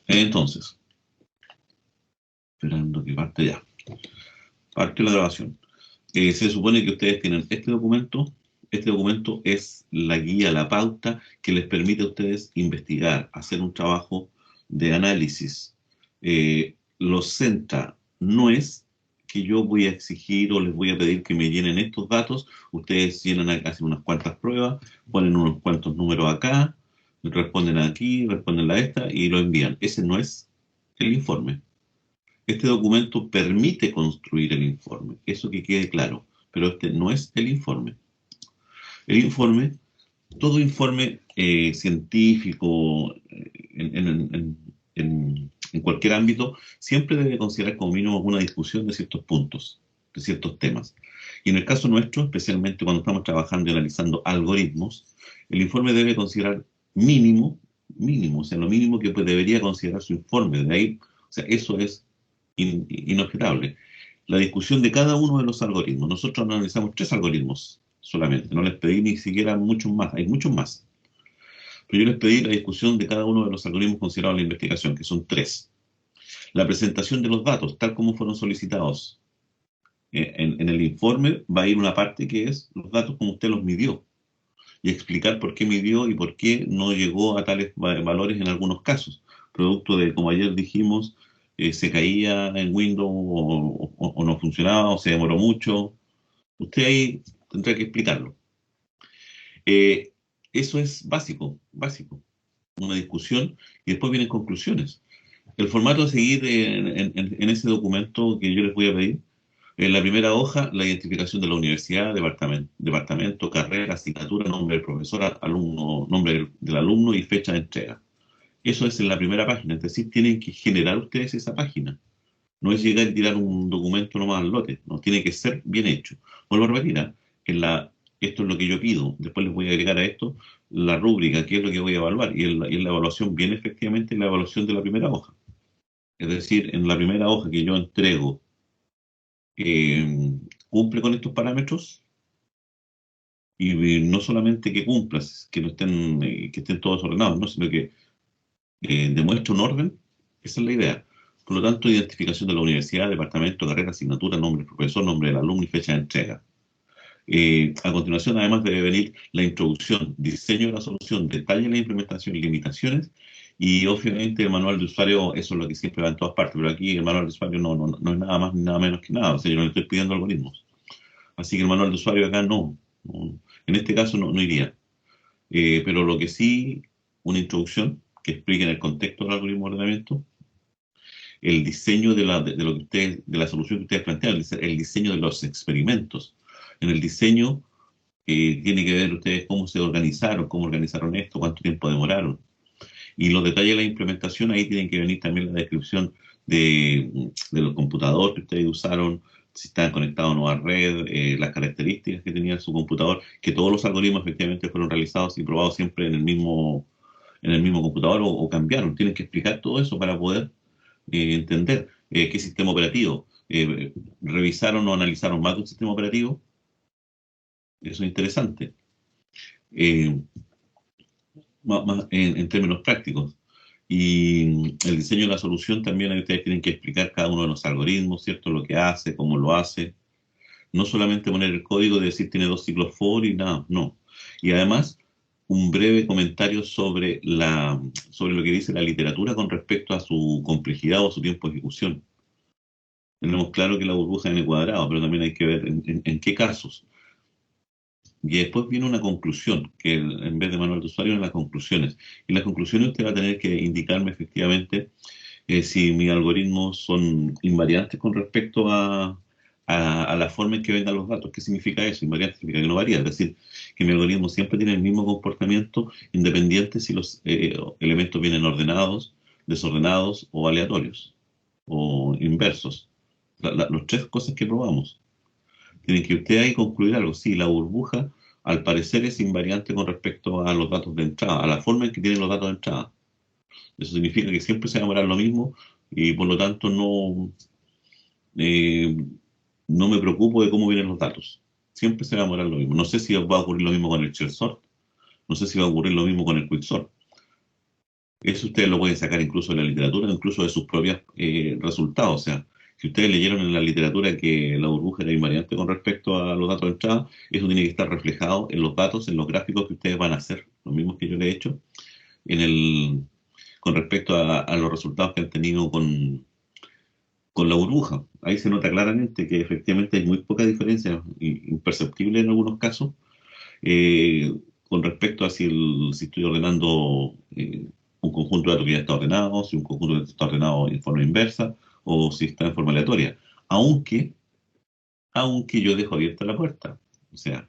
Entonces, esperando que parte ya. Partió la grabación. Se supone que ustedes tienen este documento. Este documento es la guía, la pauta que les permite a ustedes investigar, hacer un trabajo de análisis. Los centra. No es que yo voy a exigir o les voy a pedir que me llenen estos datos. Ustedes llenan, hacen unas cuantas pruebas, ponen unos cuantos números acá, responden aquí, responden a esta y lo envían. Ese no es el informe. Este documento permite construir el informe, eso que quede claro, pero este no es el informe. El informe, todo informe científico en cualquier ámbito, siempre debe considerar como mínimo una discusión de ciertos puntos, de ciertos temas. Y en el caso nuestro, especialmente cuando estamos trabajando y analizando algoritmos, el informe debe considerar mínimo, o sea, lo mínimo que debería considerar su informe. De ahí, o sea, eso es inobjetable. La discusión de cada uno de los algoritmos. Nosotros analizamos 3 algoritmos solamente, no les pedí ni siquiera muchos más, hay muchos más. Pero yo les pedí la discusión de cada uno de los algoritmos considerados en la investigación, que son 3. La presentación de los datos, tal como fueron solicitados. En el informe va a ir una parte que es los datos como usted los midió y explicar por qué midió y por qué no llegó a tales valores en algunos casos. Producto de, como ayer dijimos, se caía en Windows o no funcionaba o se demoró mucho. Usted ahí tendrá que explicarlo. Eh, Eso es básico, básico. Una discusión y después vienen conclusiones. El formato a seguir en ese documento que yo les voy a pedir, en la primera hoja, la identificación de la universidad, departamento, carrera, asignatura, nombre del profesor, alumno, nombre del alumno y fecha de entrega. Eso es en la primera página, es decir, tienen que generar ustedes esa página. No es llegar y tirar un documento nomás al lote, no, tiene que ser bien hecho. Vuelvo a repetir, ¿eh? Esto es lo que yo pido, después les voy a agregar a esto la rúbrica, qué es lo que voy a evaluar, y en la evaluación viene efectivamente la evaluación de la primera hoja. Es decir, en la primera hoja que yo entrego, cumple con estos parámetros, y no solamente que cumplas, que no estén, que estén todos ordenados, ¿no? Sino que demuestre un orden, esa es la idea. Por lo tanto, identificación de la universidad, departamento, carrera, asignatura, nombre del profesor, nombre del alumno y fecha de entrega. A continuación, además, debe venir la introducción, diseño de la solución, detalle de la implementación, limitaciones, y obviamente el manual de usuario, eso es lo que siempre va en todas partes, pero aquí el manual de usuario no es nada más ni nada menos que nada, o sea, yo no le estoy pidiendo algoritmos. Así que el manual de usuario acá en este caso no iría. Pero lo que sí, una introducción que explique en el contexto del algoritmo de ordenamiento, el diseño de lo que de la solución que ustedes plantean, el diseño de los experimentos. En el diseño tiene que ver ustedes cómo se organizaron, cómo organizaron esto, cuánto tiempo demoraron. Y los detalles de la implementación, ahí tienen que venir también la descripción de los computadores que ustedes usaron, si estaban conectados o no a red, las características que tenía su computador, que todos los algoritmos efectivamente fueron realizados y probados siempre en el mismo computador o cambiaron. Tienen que explicar todo eso para poder entender qué sistema operativo. ¿Revisaron o analizaron más de un sistema operativo? Eso es interesante. Eh, Más en términos prácticos. Y el diseño de la solución también ahí ustedes tienen que explicar cada uno de los algoritmos, ¿cierto? Lo que hace, cómo lo hace. No solamente poner el código de decir tiene 2 ciclos for y nada, no. Y además, un breve comentario sobre lo que dice la literatura con respecto a su complejidad o su tiempo de ejecución. Tenemos claro que la burbuja es n cuadrado, pero también hay que ver en qué casos. Y después viene una conclusión, que en vez de manual de usuario, en las conclusiones. Y en las conclusiones usted va a tener que indicarme efectivamente si mis algoritmos son invariantes con respecto a la forma en que vengan los datos. ¿Qué significa eso? Invariante significa que no varía, es decir, que mi algoritmo siempre tiene el mismo comportamiento independiente si los elementos vienen ordenados, desordenados o aleatorios o inversos. Las 3 cosas que probamos. Tienen que usted ahí concluir algo. Sí, la burbuja al parecer es invariante con respecto a los datos de entrada, a la forma en que tienen los datos de entrada. Eso significa que siempre se va a demorar lo mismo y por lo tanto eh, no me preocupo de cómo vienen los datos. Siempre se va a demorar lo mismo. No sé si va a ocurrir lo mismo con el shell sort, no sé si va a ocurrir lo mismo con el quicksort. Eso ustedes lo pueden sacar incluso de la literatura, incluso de sus propios resultados. O sea, si ustedes leyeron en la literatura que la burbuja era invariante con respecto a los datos de entrada, eso tiene que estar reflejado en los datos, en los gráficos que ustedes van a hacer, los mismos que yo le he hecho, en el, con respecto a los resultados que han tenido con la burbuja. Ahí se nota claramente que efectivamente hay muy poca diferencia, imperceptible en algunos casos, eh, con respecto a si estoy ordenando un conjunto de datos que ya está ordenado, si un conjunto de datos está ordenado en forma inversa o si está en forma aleatoria. Aunque, aunque yo dejo abierta la puerta. O sea,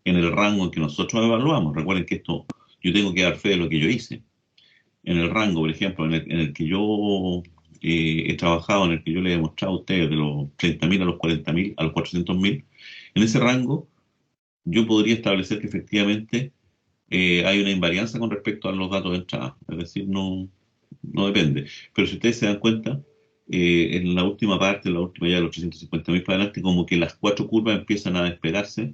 en el rango en que nosotros evaluamos, recuerden que esto, yo tengo que dar fe de lo que yo hice. En el rango, por ejemplo, en el que yo he trabajado, en el que yo le he demostrado a ustedes de los 30.000 a los 40.000, a los 400.000, en ese rango yo podría establecer que efectivamente hay una invarianza con respecto a los datos de entrada, es decir, no depende. Pero si ustedes se dan cuenta, en la última parte, en la última ya de los 350.000 para adelante, como que las cuatro curvas empiezan a despegarse,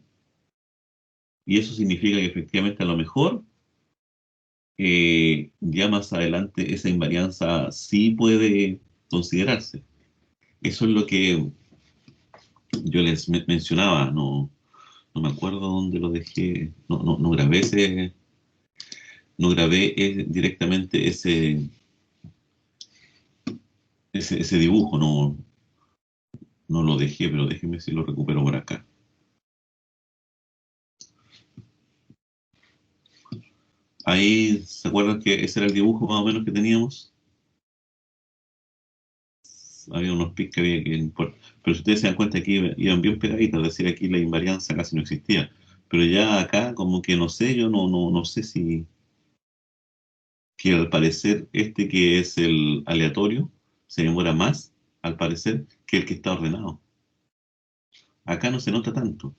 y eso significa que efectivamente a lo mejor ya más adelante esa invarianza sí puede considerarse. Eso es lo que yo les mencionaba, no me acuerdo dónde lo dejé, no grabé no grabé directamente ese dibujo, no lo dejé, pero déjenme si lo recupero por acá. Ahí, ¿se acuerdan que ese era el dibujo más o menos que teníamos? Había unos pics que había que importar. Pero si ustedes se dan cuenta aquí iban bien pegaditos, es decir, aquí la invarianza casi no existía. Pero ya acá, como que no sé, yo no sé si que al parecer este que es el aleatorio se demora más, al parecer, que el que está ordenado. Acá no se nota tanto.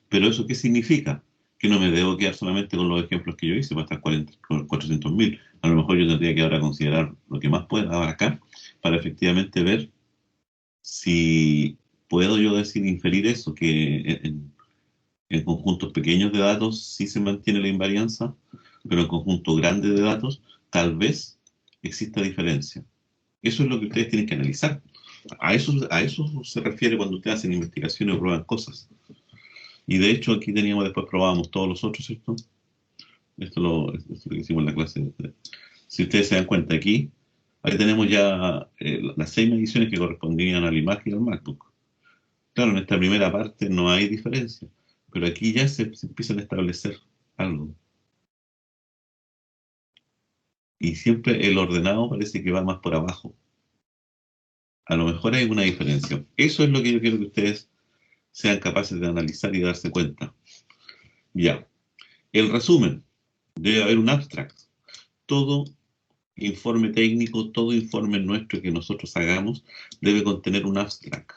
Pero ¿eso qué significa? Que no me debo quedar solamente con los ejemplos que yo hice para estar 400.000. A lo mejor yo tendría que ahora considerar lo que más pueda acá para efectivamente ver si puedo yo decir, inferir eso, que en conjuntos pequeños de datos sí se mantiene la invarianza, pero en conjuntos grandes de datos tal vez exista diferencia. Eso es lo que ustedes tienen que analizar. A eso se refiere cuando ustedes hacen investigaciones o prueban cosas. Y de hecho aquí teníamos, después probábamos todos los otros, ¿cierto? Esto es lo que hicimos en la clase. Si ustedes se dan cuenta aquí, ahí tenemos ya las 6 mediciones que correspondían al iMac y al MacBook. Claro, en esta primera parte no hay diferencia, pero aquí ya se empiezan a establecer algo. Y siempre el ordenado parece que va más por abajo. A lo mejor hay una diferencia. Eso es lo que yo quiero que ustedes sean capaces de analizar y darse cuenta. Ya, el resumen. Debe haber un abstract. Todo informe técnico, todo informe nuestro que nosotros hagamos debe contener un abstract.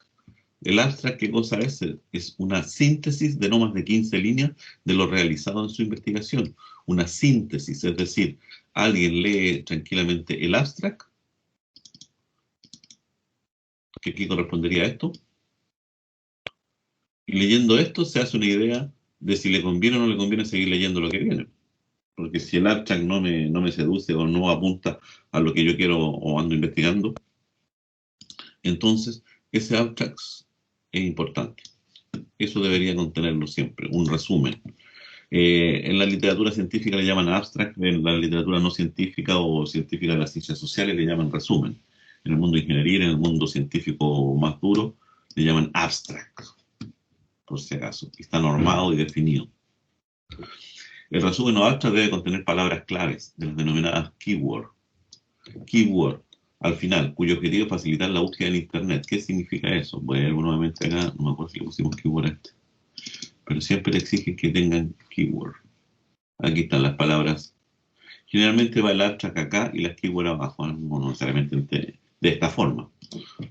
El abstract, ¿qué cosa es? Es una síntesis de no más de 15 líneas de lo realizado en su investigación. Una síntesis, es decir, alguien lee tranquilamente el abstract, que aquí correspondería a esto, y leyendo esto se hace una idea de si le conviene o no le conviene seguir leyendo lo que viene. Porque si el abstract no me seduce o no apunta a lo que yo quiero o ando investigando, entonces ese abstract es importante. Eso debería contenerlo siempre, un resumen. En la literatura científica le llaman abstract, en la literatura no científica o científica de las ciencias sociales le llaman resumen. En el mundo de ingeniería, en el mundo científico más duro, le llaman abstract, por si acaso. Está normado y definido. El resumen o abstract debe contener palabras claves, de las denominadas keyword. Keyword, al final, cuyo objetivo es facilitar la búsqueda en Internet. ¿Qué significa eso? Voy a ir nuevamente acá, no me acuerdo si le pusimos keyword a este, pero siempre le exigen que tengan keyword. Aquí están las palabras. Generalmente va el abstract acá y las keywords abajo, no necesariamente de esta forma,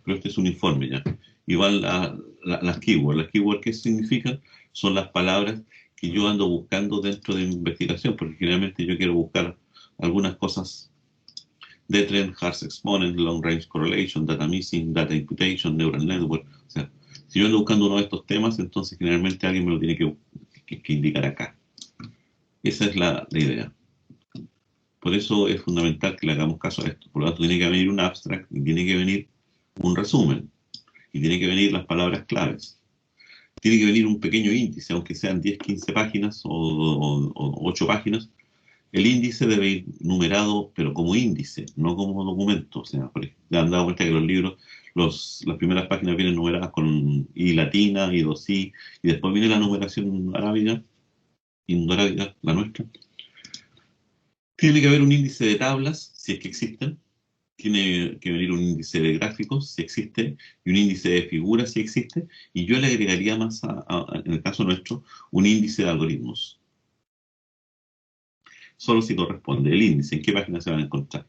pero este es un informe ya. Y van las keywords. Las keywords, ¿qué significan? Son las palabras que yo ando buscando dentro de mi investigación, porque generalmente yo quiero buscar algunas cosas de trend, Harsh Exponent, Long Range Correlation, Data Missing, Data Imputation, Neural Network. O sea, si yo ando buscando uno de estos temas, entonces generalmente alguien me lo tiene que indicar acá. Esa es la idea. Por eso es fundamental que le hagamos caso a esto. Por lo tanto, tiene que venir un abstract y tiene que venir un resumen y tiene que venir las palabras claves. Tiene que venir un pequeño índice, aunque sean 10, 15 páginas o 8 páginas. El índice debe ir numerado, pero como índice, no como documento. O sea, por ejemplo, ya han dado cuenta que los libros, las primeras páginas vienen numeradas con I latina, I dos I, y después viene la numeración arábiga, indoarábiga, la nuestra. Tiene que haber un índice de tablas, si es que existen. Tiene que venir un índice de gráficos, si existe, y un índice de figuras, si existe. Y yo le agregaría más, en el caso nuestro, un índice de algoritmos. Solo si corresponde el índice, en qué página se van a encontrar.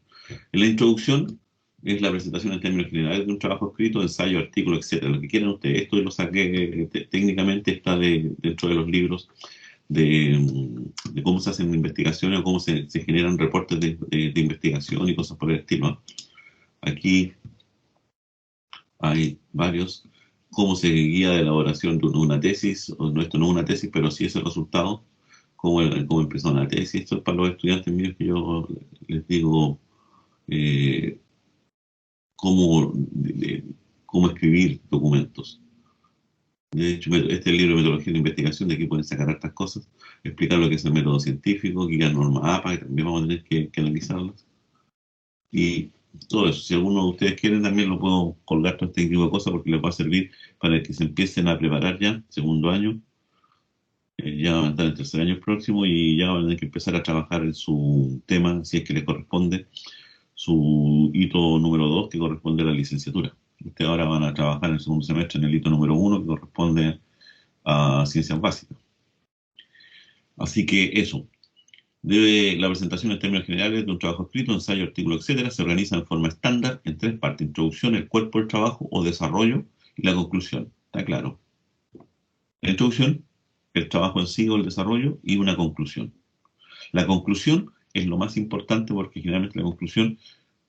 En la introducción es la presentación en términos generales de un trabajo escrito, ensayo, artículo, etcétera. Lo que quieran ustedes. Esto lo saqué técnicamente, está dentro de los libros de cómo se hacen investigaciones o cómo se generan reportes de investigación y cosas por el estilo. Aquí hay varios. Cómo se guía de elaboración de una tesis, o no, esto no es una tesis, pero sí es el resultado, cómo empezó una tesis. Esto es para los estudiantes míos que yo les digo eh, cómo, cómo escribir documentos. De hecho, este es el libro de metodología de investigación, de aquí pueden sacar estas cosas, explicar lo que es el método científico, guías normas APA, que también vamos a tener que analizarlas. Y todo eso, si alguno de ustedes quieren, también lo puedo colgar todo este tipo de cosas porque les va a servir para que se empiecen a preparar ya, segundo año. Ya van a estar en tercer año próximo y ya van a tener que empezar a trabajar en su tema, si es que les corresponde, su hito número 2 que corresponde a la licenciatura. Ustedes ahora van a trabajar en el segundo semestre en el hito número 1 que corresponde a ciencias básicas. Así que eso. La presentación en términos generales de un trabajo escrito, ensayo, artículo, etcétera, se organiza en forma estándar en 3 partes: introducción, el cuerpo del trabajo o desarrollo y la conclusión. ¿Está claro? La introducción, el trabajo en sí o el desarrollo y una conclusión. La conclusión es lo más importante porque generalmente la conclusión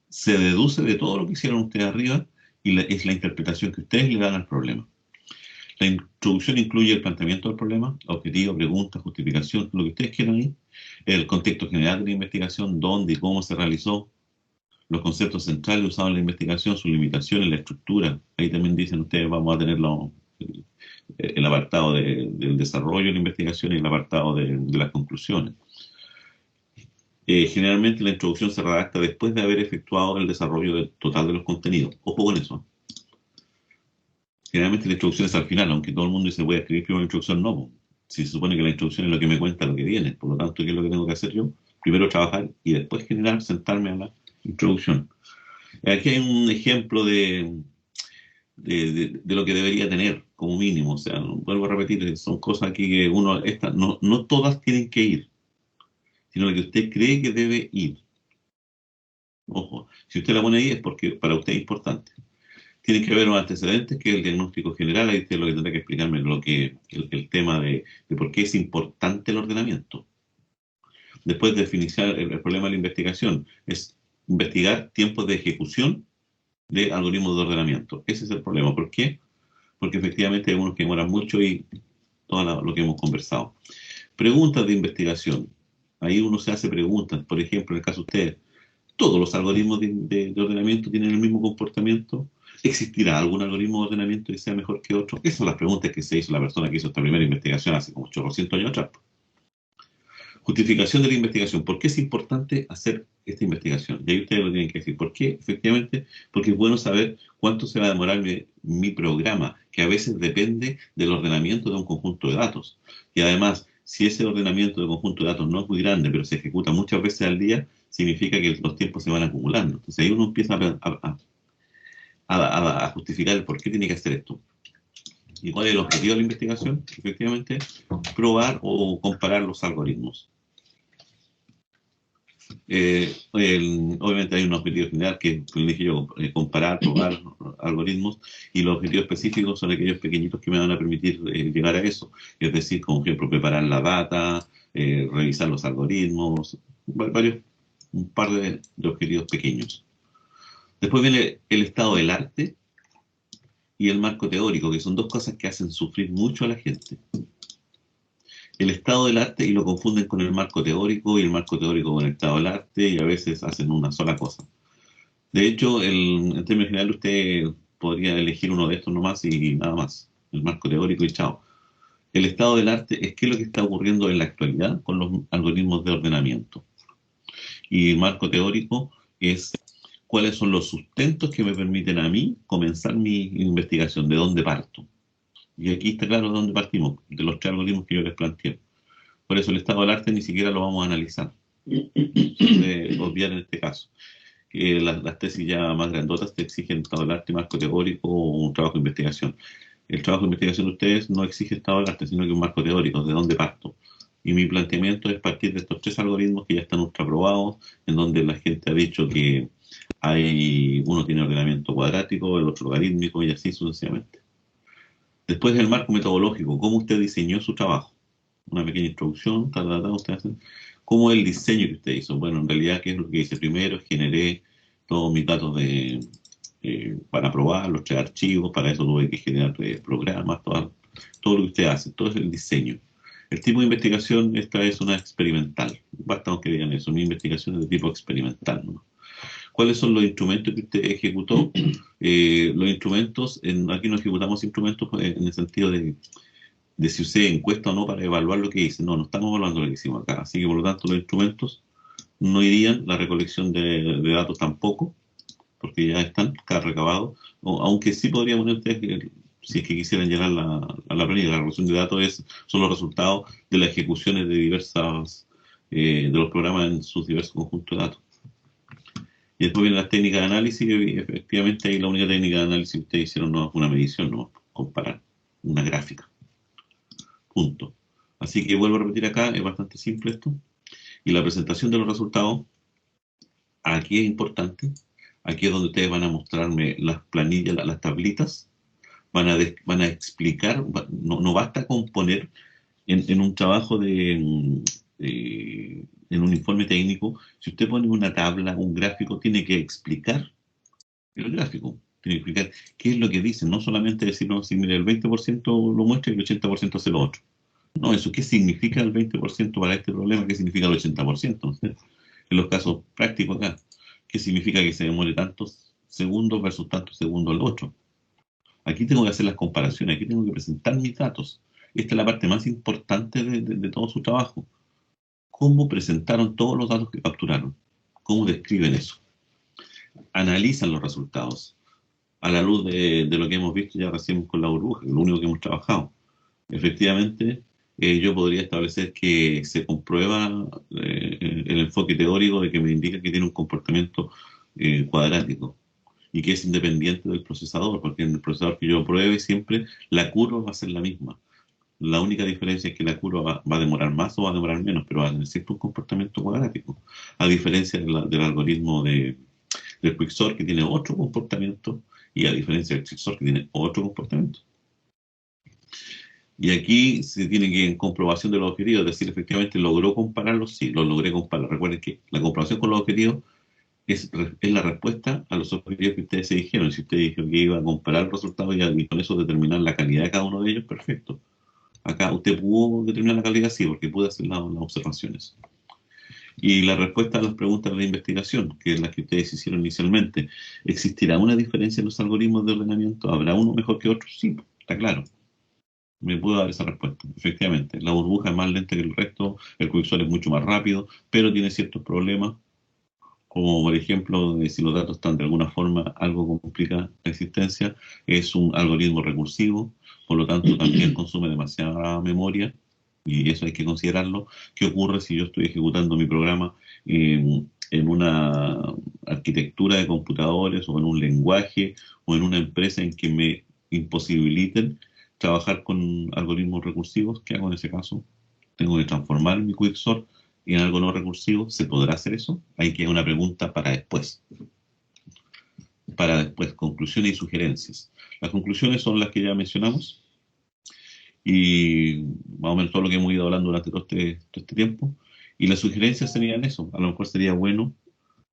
se deduce de todo lo que hicieron ustedes arriba y es la interpretación que ustedes le dan al problema. La introducción incluye el planteamiento del problema, objetivo, pregunta, justificación, lo que ustedes quieran ahí, el contexto general de la investigación, dónde y cómo se realizó, los conceptos centrales usados en la investigación, sus limitaciones, la estructura. Ahí también dicen ustedes, vamos a tener el apartado del desarrollo de la investigación y el apartado de las conclusiones. Generalmente la introducción se redacta después de haber efectuado el desarrollo total de los contenidos. Ojo con eso. Generalmente la introducción es al final, aunque todo el mundo dice voy a escribir primero la introducción, no. Si se supone que la introducción es lo que me cuenta lo que viene, por lo tanto, ¿qué es lo que tengo que hacer yo? Primero trabajar y después generar, sentarme a la introducción. Aquí hay un ejemplo de lo que debería tener como mínimo. O sea, vuelvo a repetir, son cosas aquí que no todas tienen que ir, sino lo que usted cree que debe ir. Ojo, si usted la pone ahí es porque para usted es importante. Tiene que haber unos antecedentes, que es el diagnóstico general. Ahí usted lo que tendrá que explicarme el tema de por qué es importante el ordenamiento. Después de definir el problema de la investigación, es investigar tiempos de ejecución de algoritmos de ordenamiento. Ese es el problema. ¿Por qué? Porque efectivamente hay unos que demoran mucho y todo lo que hemos conversado. Preguntas de investigación. Ahí uno se hace preguntas. Por ejemplo, en el caso de ustedes, ¿todos los algoritmos de ordenamiento tienen el mismo comportamiento? ¿Existirá algún algoritmo de ordenamiento que sea mejor que otro? Esas son las preguntas que se hizo la persona que hizo esta primera investigación hace como 800 años atrás. Justificación de la investigación. ¿Por qué es importante hacer esta investigación? Y ahí ustedes lo tienen que decir. ¿Por qué? Efectivamente, porque es bueno saber cuánto se va a demorar mi programa, que a veces depende del ordenamiento de un conjunto de datos. Y además, si ese ordenamiento de conjunto de datos no es muy grande, pero se ejecuta muchas veces al día, significa que los tiempos se van acumulando. Entonces ahí uno empieza a justificar el por qué tiene que hacer esto. ¿Y cuál es el objetivo de la investigación? Efectivamente, probar o comparar los algoritmos. Obviamente hay un objetivo general que dije yo, comparar, probar algoritmos, y los objetivos específicos son aquellos pequeñitos que me van a permitir llegar a eso. Es decir, como ejemplo, preparar la data, revisar los algoritmos, un par de objetivos pequeños. Después viene el estado del arte y el marco teórico, que son dos cosas que hacen sufrir mucho a la gente. el estado del arte y lo confunden con el marco teórico y el marco teórico con el estado del arte y a veces hacen una sola cosa. De hecho, en términos generales usted podría elegir uno de estos nomás y nada más. El marco teórico y chao. El estado del arte es qué es lo que está ocurriendo en la actualidad con los algoritmos de ordenamiento. Y el marco teórico es cuáles son los sustentos que me permiten a mí comenzar mi investigación, de dónde parto. Y aquí está claro de dónde partimos, de los tres algoritmos que yo les planteé. Por eso el estado del arte ni siquiera lo vamos a analizar. Obviar en este caso. Que las tesis ya más grandotas te exigen estado del arte, marco teórico o un trabajo de investigación. El trabajo de investigación de ustedes no exige estado del arte, sino que un marco teórico, de dónde parto. Y mi planteamiento es partir de estos tres algoritmos que ya están ultra probados, en donde la gente ha dicho que uno tiene ordenamiento cuadrático, el otro logarítmico y así sucesivamente. Después el marco metodológico, cómo usted diseñó su trabajo. Una pequeña introducción, usted hace. ¿Cómo es el diseño que usted hizo? Bueno, en realidad, ¿qué es lo que hice? Primero, generé todos mis datos para probar los tres archivos, para eso tuve que generar programas, todo lo que usted hace, todo es el diseño. El tipo de investigación, esta es una experimental. Basta con que digan eso, mi investigación es de tipo experimental, ¿no? ¿Cuáles son los instrumentos que usted ejecutó? Los instrumentos, aquí no ejecutamos instrumentos en el sentido de si usted encuesta o no para evaluar lo que hice. No, no estamos evaluando lo que hicimos acá. Así que por lo tanto los instrumentos no irían, la recolección de datos tampoco, porque ya están recabados. Aunque sí podríamos poner ustedes que si es que quisieran llenar la planilla, la recolección de datos son los resultados de las ejecuciones de de los programas en sus diversos conjuntos de datos. Y después vienen las técnicas de análisis, y efectivamente ahí la única técnica de análisis que ustedes hicieron no es una medición, no comparar, una gráfica. Punto. Así que vuelvo a repetir acá, es bastante simple esto. Y la presentación de los resultados, aquí es importante. Aquí es donde ustedes van a mostrarme las planillas, las tablitas, van a explicar, no basta con poner en un trabajo en un informe técnico, si usted pone una tabla, un gráfico, tiene que explicar el gráfico. Tiene que explicar qué es lo que dice, no solamente decir, no, si mire, el 20% lo muestra y el 80% hace lo otro. No, eso, ¿qué significa el 20% para este problema? ¿Qué significa el 80%? ¿No? En los casos prácticos acá, ¿qué significa que se demore tantos segundos versus tantos segundos al otro? Aquí tengo que hacer las comparaciones, aquí tengo que presentar mis datos. Esta es la parte más importante de todo su trabajo. ¿Cómo presentaron todos los datos que capturaron? ¿Cómo describen eso? Analizan los resultados a la luz de lo que hemos visto ya recién con la burbuja, que es lo único que hemos trabajado. Efectivamente, yo podría establecer que se comprueba el enfoque teórico de que me indica que tiene un comportamiento cuadrático y que es independiente del procesador, porque en el procesador que yo pruebe siempre la curva va a ser la misma. La única diferencia es que la curva va a demorar más o va a demorar menos, pero va a tener siempre un comportamiento cuadrático, a diferencia del algoritmo del Quicksort que tiene otro comportamiento y a diferencia del Quicksort que tiene otro comportamiento. Y aquí se tiene que en comprobación de los objetivos, es decir, efectivamente logró compararlos, sí, los logré comparar. Recuerden que la comprobación con los objetivos es la respuesta a los objetivos que ustedes se dijeron. Si usted dijo que iba a comparar el resultado y con eso determinar la calidad de cada uno de ellos, perfecto. Acá usted pudo determinar la calidad, sí, porque pudo hacer las observaciones. Y la respuesta a las preguntas de investigación, que es las que ustedes hicieron inicialmente, ¿existirá una diferencia en los algoritmos de ordenamiento? ¿Habrá uno mejor que otro? Sí, está claro. Me puedo dar esa respuesta, efectivamente. La burbuja es más lenta que el resto, el Quicksort es mucho más rápido, pero tiene ciertos problemas, como por ejemplo, si los datos están de alguna forma, algo complica la existencia, es un algoritmo recursivo, por lo tanto también consume demasiada memoria, y eso hay que considerarlo. ¿Qué ocurre si yo estoy ejecutando mi programa en una arquitectura de computadores o en un lenguaje o en una empresa en que me imposibiliten trabajar con algoritmos recursivos? ¿Qué hago en ese caso? Tengo que transformar mi Quicksort en algo no recursivo. ¿Se podrá hacer eso? Hay que una pregunta para después. Para después, conclusiones y sugerencias. Las conclusiones son las que ya mencionamos y más o menos todo lo que hemos ido hablando durante todo este tiempo. Y las sugerencias serían eso. A lo mejor sería bueno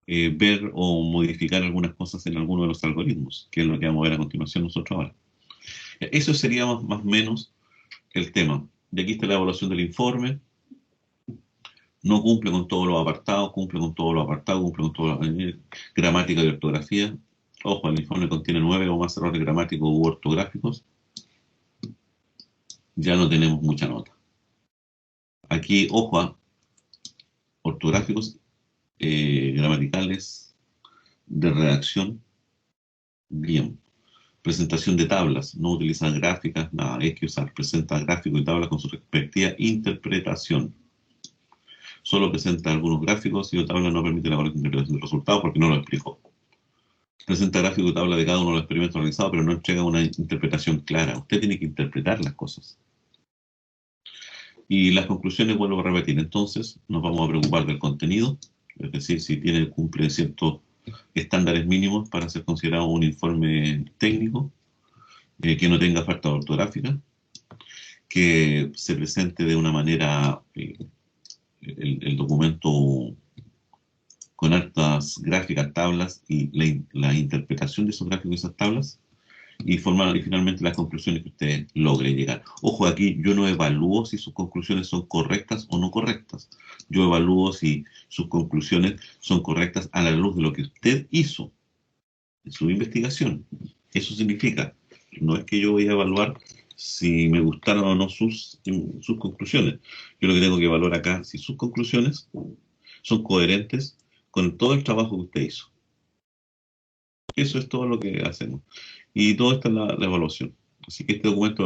ver o modificar algunas cosas en alguno de los algoritmos, que es lo que vamos a ver a continuación nosotros ahora. Eso sería más o menos el tema. Y aquí está la evaluación del informe. No cumple con todos los apartados, cumple con todos los apartados, cumple con todos los... gramática y ortografía. Ojo, el informe contiene 9 o más errores gramáticos u ortográficos. Ya no tenemos mucha nota. Aquí, ojo, ortográficos, gramaticales, de redacción, bien. Presentación de tablas, no utilizar gráficas, nada, hay que usar, presenta gráficos y tablas con su respectiva interpretación. Solo presenta algunos gráficos y la tabla no permite la correcta interpretación del resultado porque no lo explicó. Presenta gráfico y tabla de cada uno de los experimentos realizados, pero no entrega una interpretación clara. Usted tiene que interpretar las cosas. Y las conclusiones vuelvo a repetir. Entonces, nos vamos a preocupar del contenido, es decir, si cumple ciertos estándares mínimos para ser considerado un informe técnico, que no tenga falta ortográfica, que se presente de una manera el documento con hartas gráficas, tablas y la interpretación de esos gráficos y esas tablas y finalmente las conclusiones que usted logre llegar. Ojo, aquí yo no evalúo si sus conclusiones son correctas o no correctas. Yo evalúo si sus conclusiones son correctas a la luz de lo que usted hizo en su investigación. Eso significa, no es que yo voy a evaluar si me gustaron o no sus conclusiones. Yo lo que tengo que evaluar acá, si sus conclusiones son coherentes con todo el trabajo que usted hizo. Eso es todo lo que hacemos. Y todo esto es la evaluación. Así que este documento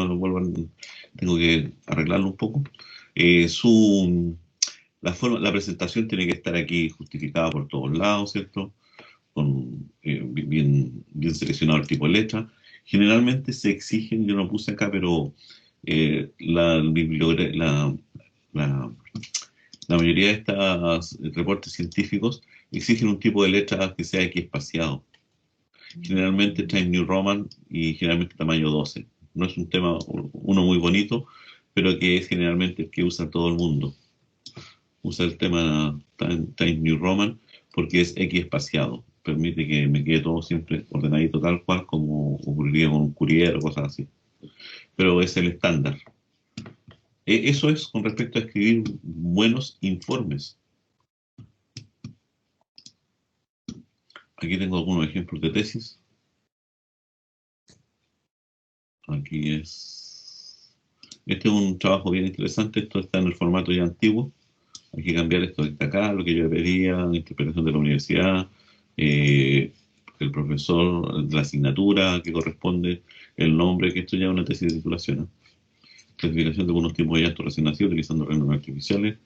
tengo que arreglarlo un poco. La presentación tiene que estar aquí justificada por todos lados, ¿cierto? Bien seleccionado el tipo de letra. Generalmente se exigen, yo no puse acá, pero la mayoría de estos reportes científicos exigen un tipo de letra que sea X-espaciado. Generalmente Times New Roman y generalmente tamaño 12. No es un tema, uno muy bonito, pero que es generalmente el que usa todo el mundo. Usa el tema Times New Roman porque es X espaciado. Permite que me quede todo siempre ordenadito tal cual como ocurriría con un Courier o cosas así. Pero es el estándar. Eso es con respecto a escribir buenos informes. Aquí tengo algunos ejemplos de tesis. Aquí es... Este es un trabajo bien interesante. Esto está en el formato ya antiguo. Hay que cambiar esto de acá, lo que yo pedía, la interpretación de la universidad, el profesor de la asignatura que corresponde, el nombre, que esto ya es una tesis de titulación, ¿no? Clasificación de algunos tipos de llantos recién nacidos utilizando reglas artificiales,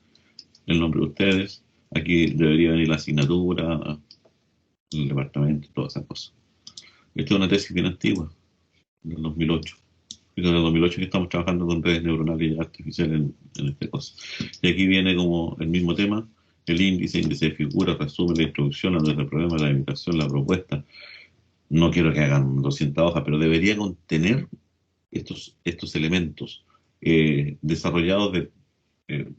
el nombre de ustedes. Aquí debería venir la asignatura, el departamento, todas esas cosas. Esta es una tesis bien antigua, del 2008. Y desde el 2008 que estamos trabajando con redes neuronales artificiales en este caso. Y aquí viene como el mismo tema, el índice de figuras, resumen, la introducción, la del problema, la invitación, la propuesta. No quiero que hagan 200 hojas, pero debería contener estos elementos desarrollados eh,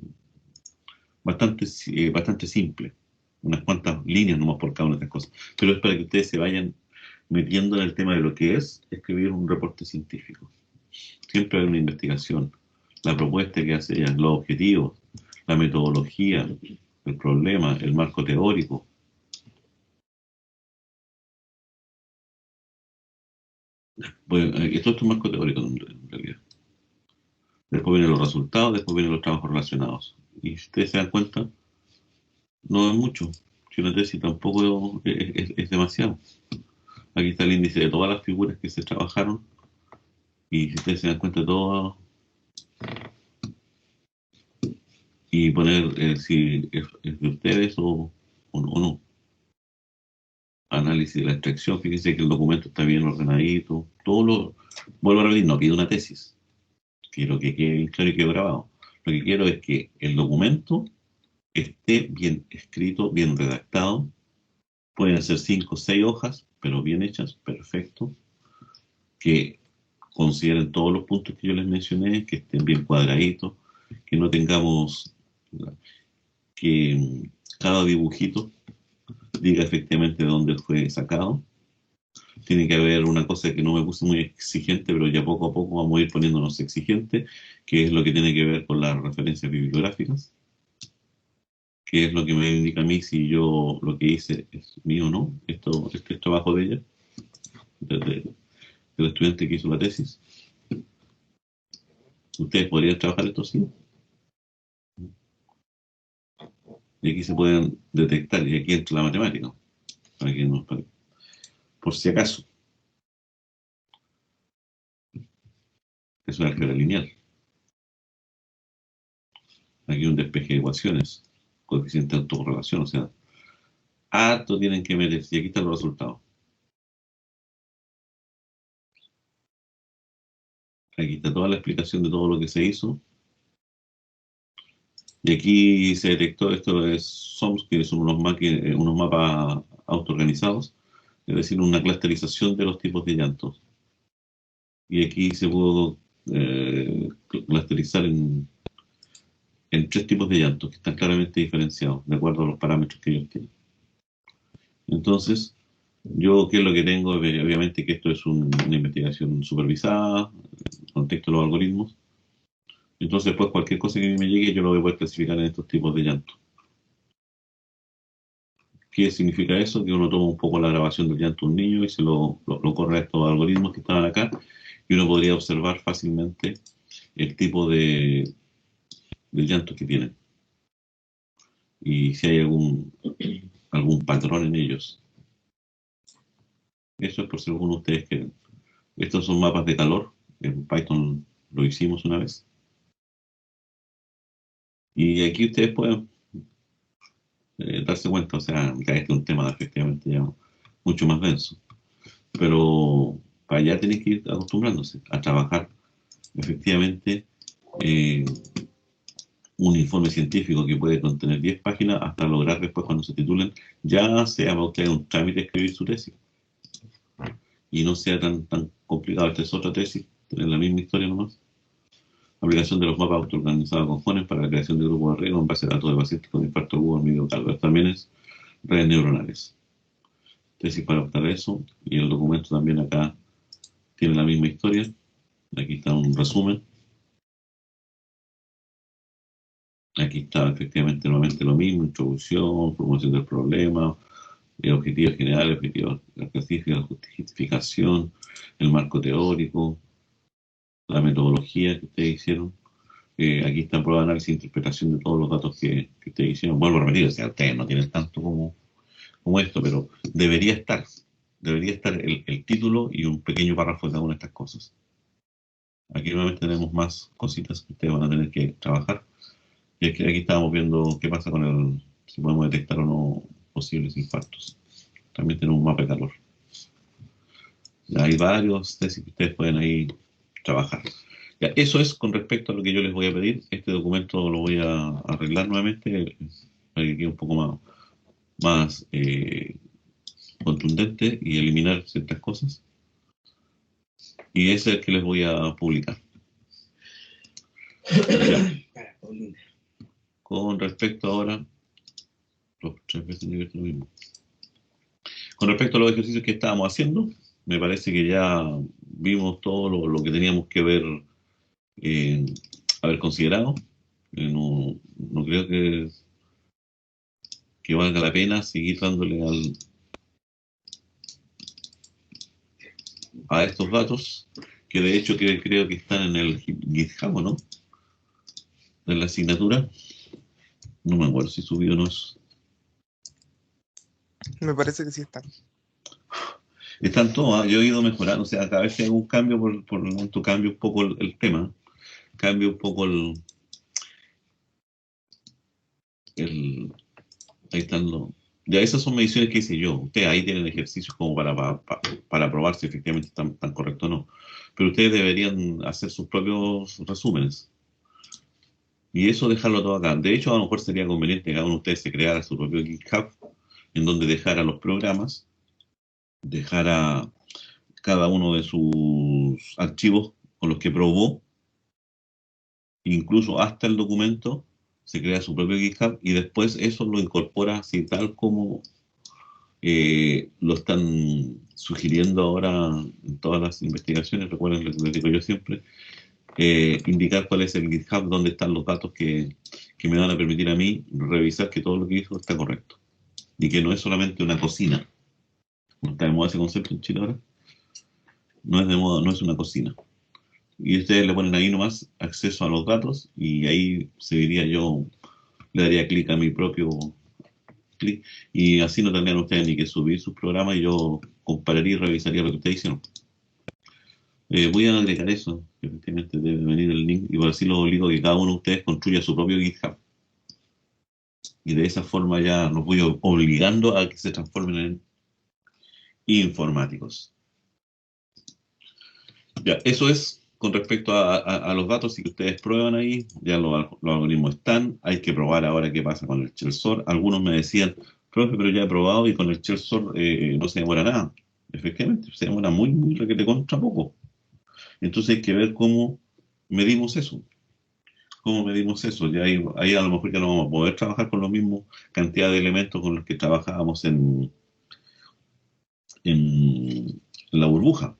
bastante simple, unas cuantas líneas nomás por cada una de estas cosas. Pero es para que ustedes se vayan metiendo en el tema de lo que es escribir un reporte científico. Siempre hay una investigación, la propuesta que hace ella, los objetivos, la metodología, el problema, el marco teórico. Pues, esto es un marco teórico en realidad. Después vienen los resultados, después vienen los trabajos relacionados. Y si ustedes se dan cuenta, no es mucho. Si una tesis tampoco es demasiado. Aquí está el índice de todas las figuras que se trabajaron. Y si ustedes se dan cuenta de todo, y poner si es de ustedes o no. Análisis de la extracción, fíjense que el documento está bien ordenadito, vuelvo a repetir, no pido una tesis, quiero que quede bien claro y quede grabado. Lo que quiero es que el documento esté bien escrito, bien redactado, pueden ser 5 o 6 hojas, pero bien hechas, perfecto, que consideren todos los puntos que yo les mencioné, que estén bien cuadraditos, que no tengamos que cada dibujito diga efectivamente de dónde fue sacado, Tiene que haber una cosa que no me puse muy exigente, pero ya poco a poco vamos a ir poniéndonos exigentes, que es lo que tiene que ver con las referencias bibliográficas, que es lo que me indica a mí si yo lo que hice es mío o no, este es trabajo de ella, del estudiante que hizo la tesis. Ustedes podrían trabajar esto, sí. Y aquí se pueden detectar, y aquí entra la matemática, para que por si acaso, es una álgebra lineal. Aquí un despeje de ecuaciones, coeficiente de autocorrelación, o sea, harto tienen que meterse, y aquí están los resultados. Aquí está toda la explicación de todo lo que se hizo. Y aquí se detectó, esto es SOMS, que son unos mapas autoorganizados, es decir, una clusterización de los tipos de llantos. Y aquí se pudo clusterizar en tres tipos de llantos que están claramente diferenciados de acuerdo a los parámetros que ellos tienen. Entonces, yo, ¿qué es lo que tengo? Obviamente que esto es una investigación supervisada, en el contexto de los algoritmos. Entonces, pues cualquier cosa que a mí me llegue, yo lo voy a poder clasificar en estos tipos de llantos. ¿Qué significa eso? Que uno toma un poco la grabación del llanto de un niño y se lo corre a estos algoritmos que están acá, y uno podría observar fácilmente el tipo de llanto que tienen y si hay algún patrón en ellos. Eso es por si alguno de ustedes quieren. Estos son mapas de calor. En Python lo hicimos una vez. Y aquí ustedes pueden darse cuenta, o sea, ya este es un tema efectivamente ya mucho más denso. Pero para allá tienen que ir acostumbrándose a trabajar efectivamente eh, un informe científico que puede contener 10 páginas hasta lograr después cuando se titulen, ya sea para usted un trámite escribir su tesis y no sea tan complicado. Esta es otra tesis, tener la misma historia nomás. Aplicación de los mapas autoorganizados con Jones para la creación de grupos de riesgo en base a datos de pacientes con infarto agudo medio calvo. También es redes neuronales. Tesis para optar a eso. Y el documento también acá tiene la misma historia. Aquí está un resumen. Aquí está efectivamente nuevamente lo mismo, introducción, promoción del problema, objetivos generales, objetivos específicos, justificación, el marco teórico, la metodología que ustedes hicieron. Aquí está prueba de análisis e interpretación de todos los datos que ustedes hicieron. Vuelvo a repetir, o sea, ustedes no tienen tanto como esto, pero debería estar el título y un pequeño párrafo de cada una de estas cosas. Aquí nuevamente tenemos más cositas que ustedes van a tener que trabajar. Y es que aquí estábamos viendo qué pasa si podemos detectar o no posibles infartos. También tenemos un mapa de calor. Ya hay varios tesis que ustedes pueden ahí trabajar. Ya, eso es con respecto a lo que yo les voy a pedir. Este documento lo voy a arreglar nuevamente para que quede un poco más contundente y eliminar ciertas cosas. Y ese es el que les voy a publicar. Ya. Con respecto ahora, los 3 veces lo mismo. Con respecto a los ejercicios que estábamos haciendo, me parece que ya vimos todo lo que teníamos que haber considerado. No creo que valga la pena seguir dándole a estos datos, que de hecho creo que están en el GitHub, ¿no? En la asignatura. No me acuerdo si subió o no es. Me parece que sí están. Están todos, ¿eh? Yo he ido mejorando, o sea, cada vez que hago un cambio, por lo tanto, cambio un poco el tema, cambio un poco ahí están Ya esas son mediciones que hice yo. Ustedes ahí tienen ejercicios como para probar si efectivamente están correctos o no. Pero ustedes deberían hacer sus propios resúmenes. Y eso dejarlo todo acá. De hecho, a lo mejor sería conveniente que cada uno de ustedes se creara su propio GitHub, en donde dejara los programas, dejara cada uno de sus archivos con los que probó, incluso hasta el documento, se crea su propio GitHub y después eso lo incorpora así tal como lo están sugiriendo ahora en todas las investigaciones, recuerden lo que les digo yo siempre, indicar cuál es el GitHub donde están los datos que me van a permitir a mí revisar que todo lo que hizo está correcto. Y que no es solamente una cocina. ¿No está de moda ese concepto en Chile ahora? No es de moda, no es una cocina. Y ustedes le ponen ahí nomás acceso a los datos y ahí seguiría yo, le daría clic a mi propio clic y así no tendrían ustedes ni que subir sus programas y yo compararía y revisaría lo que ustedes hicieron. Voy a agregar eso, que efectivamente debe venir el link y por así lo obligo a que cada uno de ustedes construya su propio GitHub. Y de esa forma ya los voy obligando a que se transformen en informáticos. Ya, eso es con respecto a los datos y que ustedes prueban ahí, ya los algoritmos están, hay que probar ahora qué pasa con el Chelsor. Algunos me decían, profe, pero ya he probado y con el Chelsor no se demora nada. Efectivamente, se demora muy, muy requete contra poco. Entonces hay que ver cómo medimos eso. ¿Cómo medimos eso? Ya ahí a lo mejor ya no vamos a poder trabajar con la misma cantidad de elementos con los que trabajábamos en la burbuja,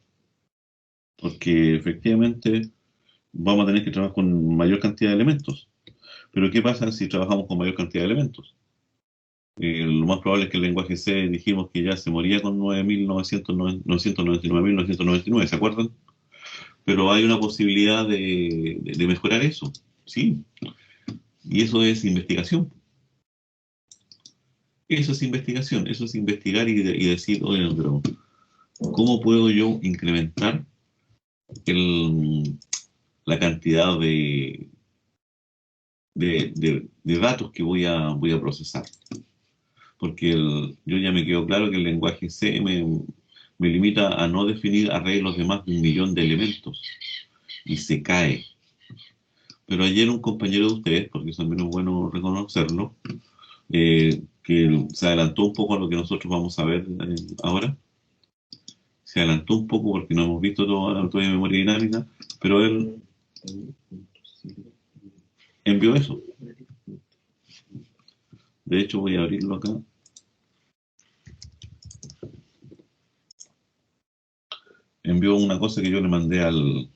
porque efectivamente vamos a tener que trabajar con mayor cantidad de elementos. Pero ¿qué pasa si trabajamos con mayor cantidad de elementos? Lo más probable es que el lenguaje C dijimos que ya se moría con 999.999, ¿se acuerdan? Pero hay una posibilidad de mejorar eso, ¿sí? Y eso es investigación. Eso es investigación, eso es investigar y decir, oye, pero ¿cómo puedo yo incrementar el, la cantidad de datos que voy a procesar? Porque yo ya me quedo claro que el lenguaje C me limita a no definir arreglos de más de 1 millón de elementos y se cae. Pero ayer un compañero de ustedes, porque también es bueno reconocerlo, que se adelantó un poco a lo que nosotros vamos a ver ahora, se adelantó un poco porque no hemos visto todavía memoria dinámica, pero él envió eso. De hecho, voy a abrirlo acá. Envió una cosa que yo le mandé al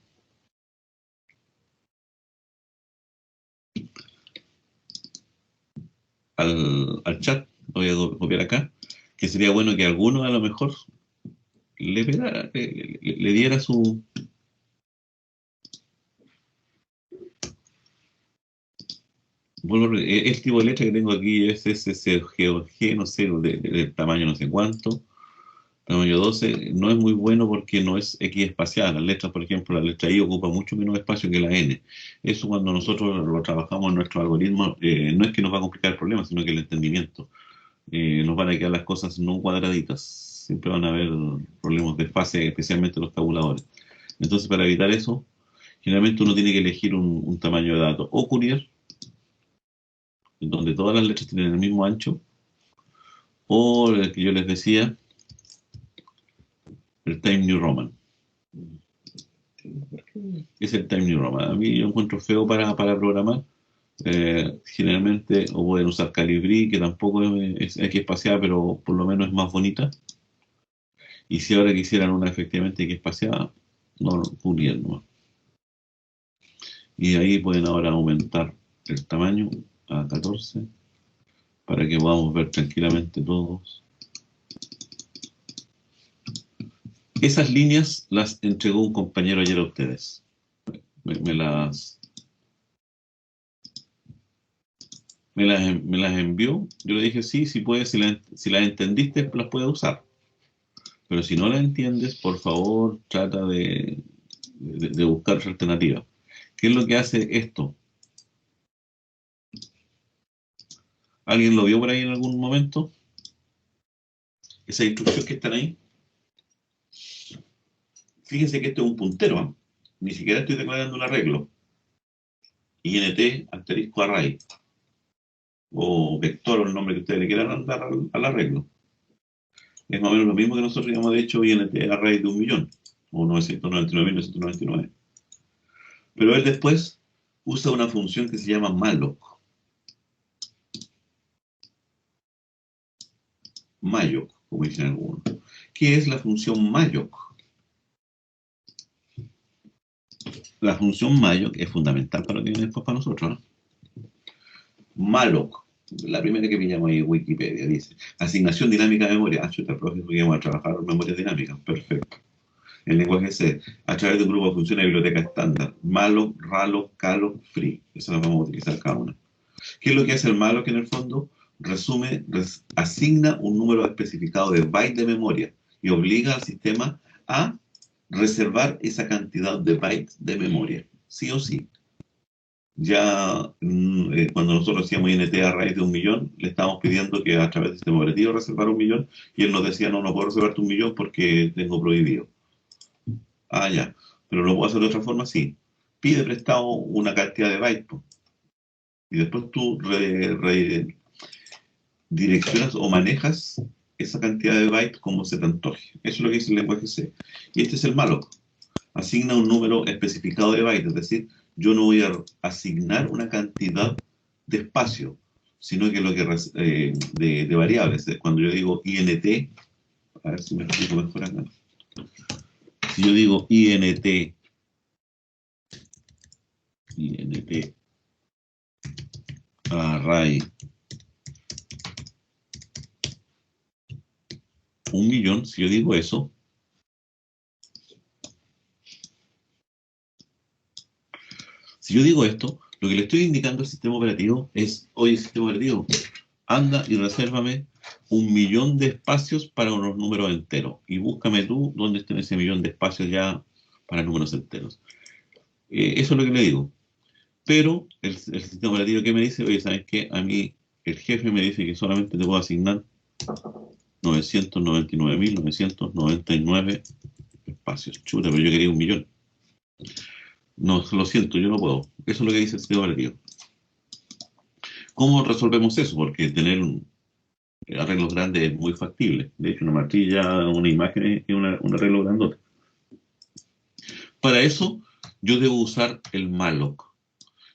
chat, lo voy a copiar acá, que sería bueno que alguno a lo mejor le diera su... El tipo de letra que tengo aquí es SSGOG, no sé, del tamaño no sé cuánto, tamaño 12, no es muy bueno porque no es X espacial. Las letras, por ejemplo, la letra I ocupa mucho menos espacio que la N. Eso cuando nosotros lo trabajamos en nuestro algoritmo, no es que nos va a complicar el problema, sino que el entendimiento. Nos van a quedar las cosas no cuadraditas. Siempre van a haber problemas de fase, especialmente los tabuladores. Entonces, para evitar eso, generalmente uno tiene que elegir un tamaño de datos o Courier, en donde todas las letras tienen el mismo ancho, o el que yo les decía, el Time New Roman. Es el Time New Roman. A mí yo encuentro feo para programar. Generalmente, o pueden usar Calibri, que tampoco es X espaciada, pero por lo menos es más bonita. Y si ahora quisieran una efectivamente X espaciada, no, Courier no. Y ahí pueden ahora aumentar el tamaño a 14 para que podamos ver tranquilamente todos. Esas líneas las entregó un compañero ayer a ustedes. Me las envió. Yo le dije, sí, si puedes, si las entendiste, las puedes usar. Pero si no las entiendes, por favor, trata de buscar otra alternativa. ¿Qué es lo que hace esto? ¿Alguien lo vio por ahí en algún momento? Esa instrucción que están ahí. Fíjense que esto es un puntero, ¿eh? Ni siquiera estoy declarando un arreglo. INT asterisco array. O vector o el nombre que ustedes le quieran dar al arreglo. Es más o menos lo mismo que nosotros llamamos de hecho INT array de 1 millón. O 999.999. Pero él después usa una función que se llama malloc. Malloc, como dicen algunos, ¿Qué es la función malloc? La función malloc es fundamental para lo que viene después para nosotros, ¿no? Malloc, la primera que pillamos ahí en Wikipedia, dice asignación dinámica de memoria. Ah, chuta, profe, porque vamos a trabajar en memorias dinámicas. Perfecto. El lenguaje C, a través de un grupo de funciones de biblioteca estándar. Malloc, ralloc, calloc, free. Eso lo vamos a utilizar cada una. ¿Qué es lo que hace el malloc en el fondo? Asigna un número especificado de bytes de memoria y obliga al sistema a reservar esa cantidad de bytes de memoria, sí o sí. Ya cuando nosotros hacíamos INT a raíz de 1.000.000, le estábamos pidiendo que a través del sistema operativo reservara 1.000.000 y él nos decía, no, no puedo reservarte 1.000.000 porque tengo prohibido. Ah, ya, pero lo puedo hacer de otra forma, sí. Pide prestado una cantidad de bytes, po, y después tú direccionas o manejas esa cantidad de bytes como se te antoje. Eso es lo que dice el lenguaje C. Y este es el malloc. Asigna un número especificado de bytes, es decir, yo no voy a asignar una cantidad de espacio, sino que lo que de variables. Cuando yo digo int, a ver si me explico mejor acá. Si yo digo int array 1.000.000, si yo digo eso, si yo digo esto, lo que le estoy indicando al sistema operativo es, oye, sistema operativo, anda y resérvame 1.000.000 de espacios para unos números enteros. Y búscame tú dónde estén ese 1.000.000 de espacios ya para números enteros. Eso es lo que le digo. Pero el sistema operativo que me dice, oye, ¿sabes qué? A mí el jefe me dice que solamente te puedo asignar 999.999 espacios. Chuta, pero yo quería 1.000.000. No, lo siento, yo no puedo. Eso es lo que dice el sistema operativo. ¿Cómo resolvemos eso? Porque tener arreglos grandes es muy factible. De hecho, una matrilla, una imagen es un arreglo grandote. Para eso, yo debo usar el malloc.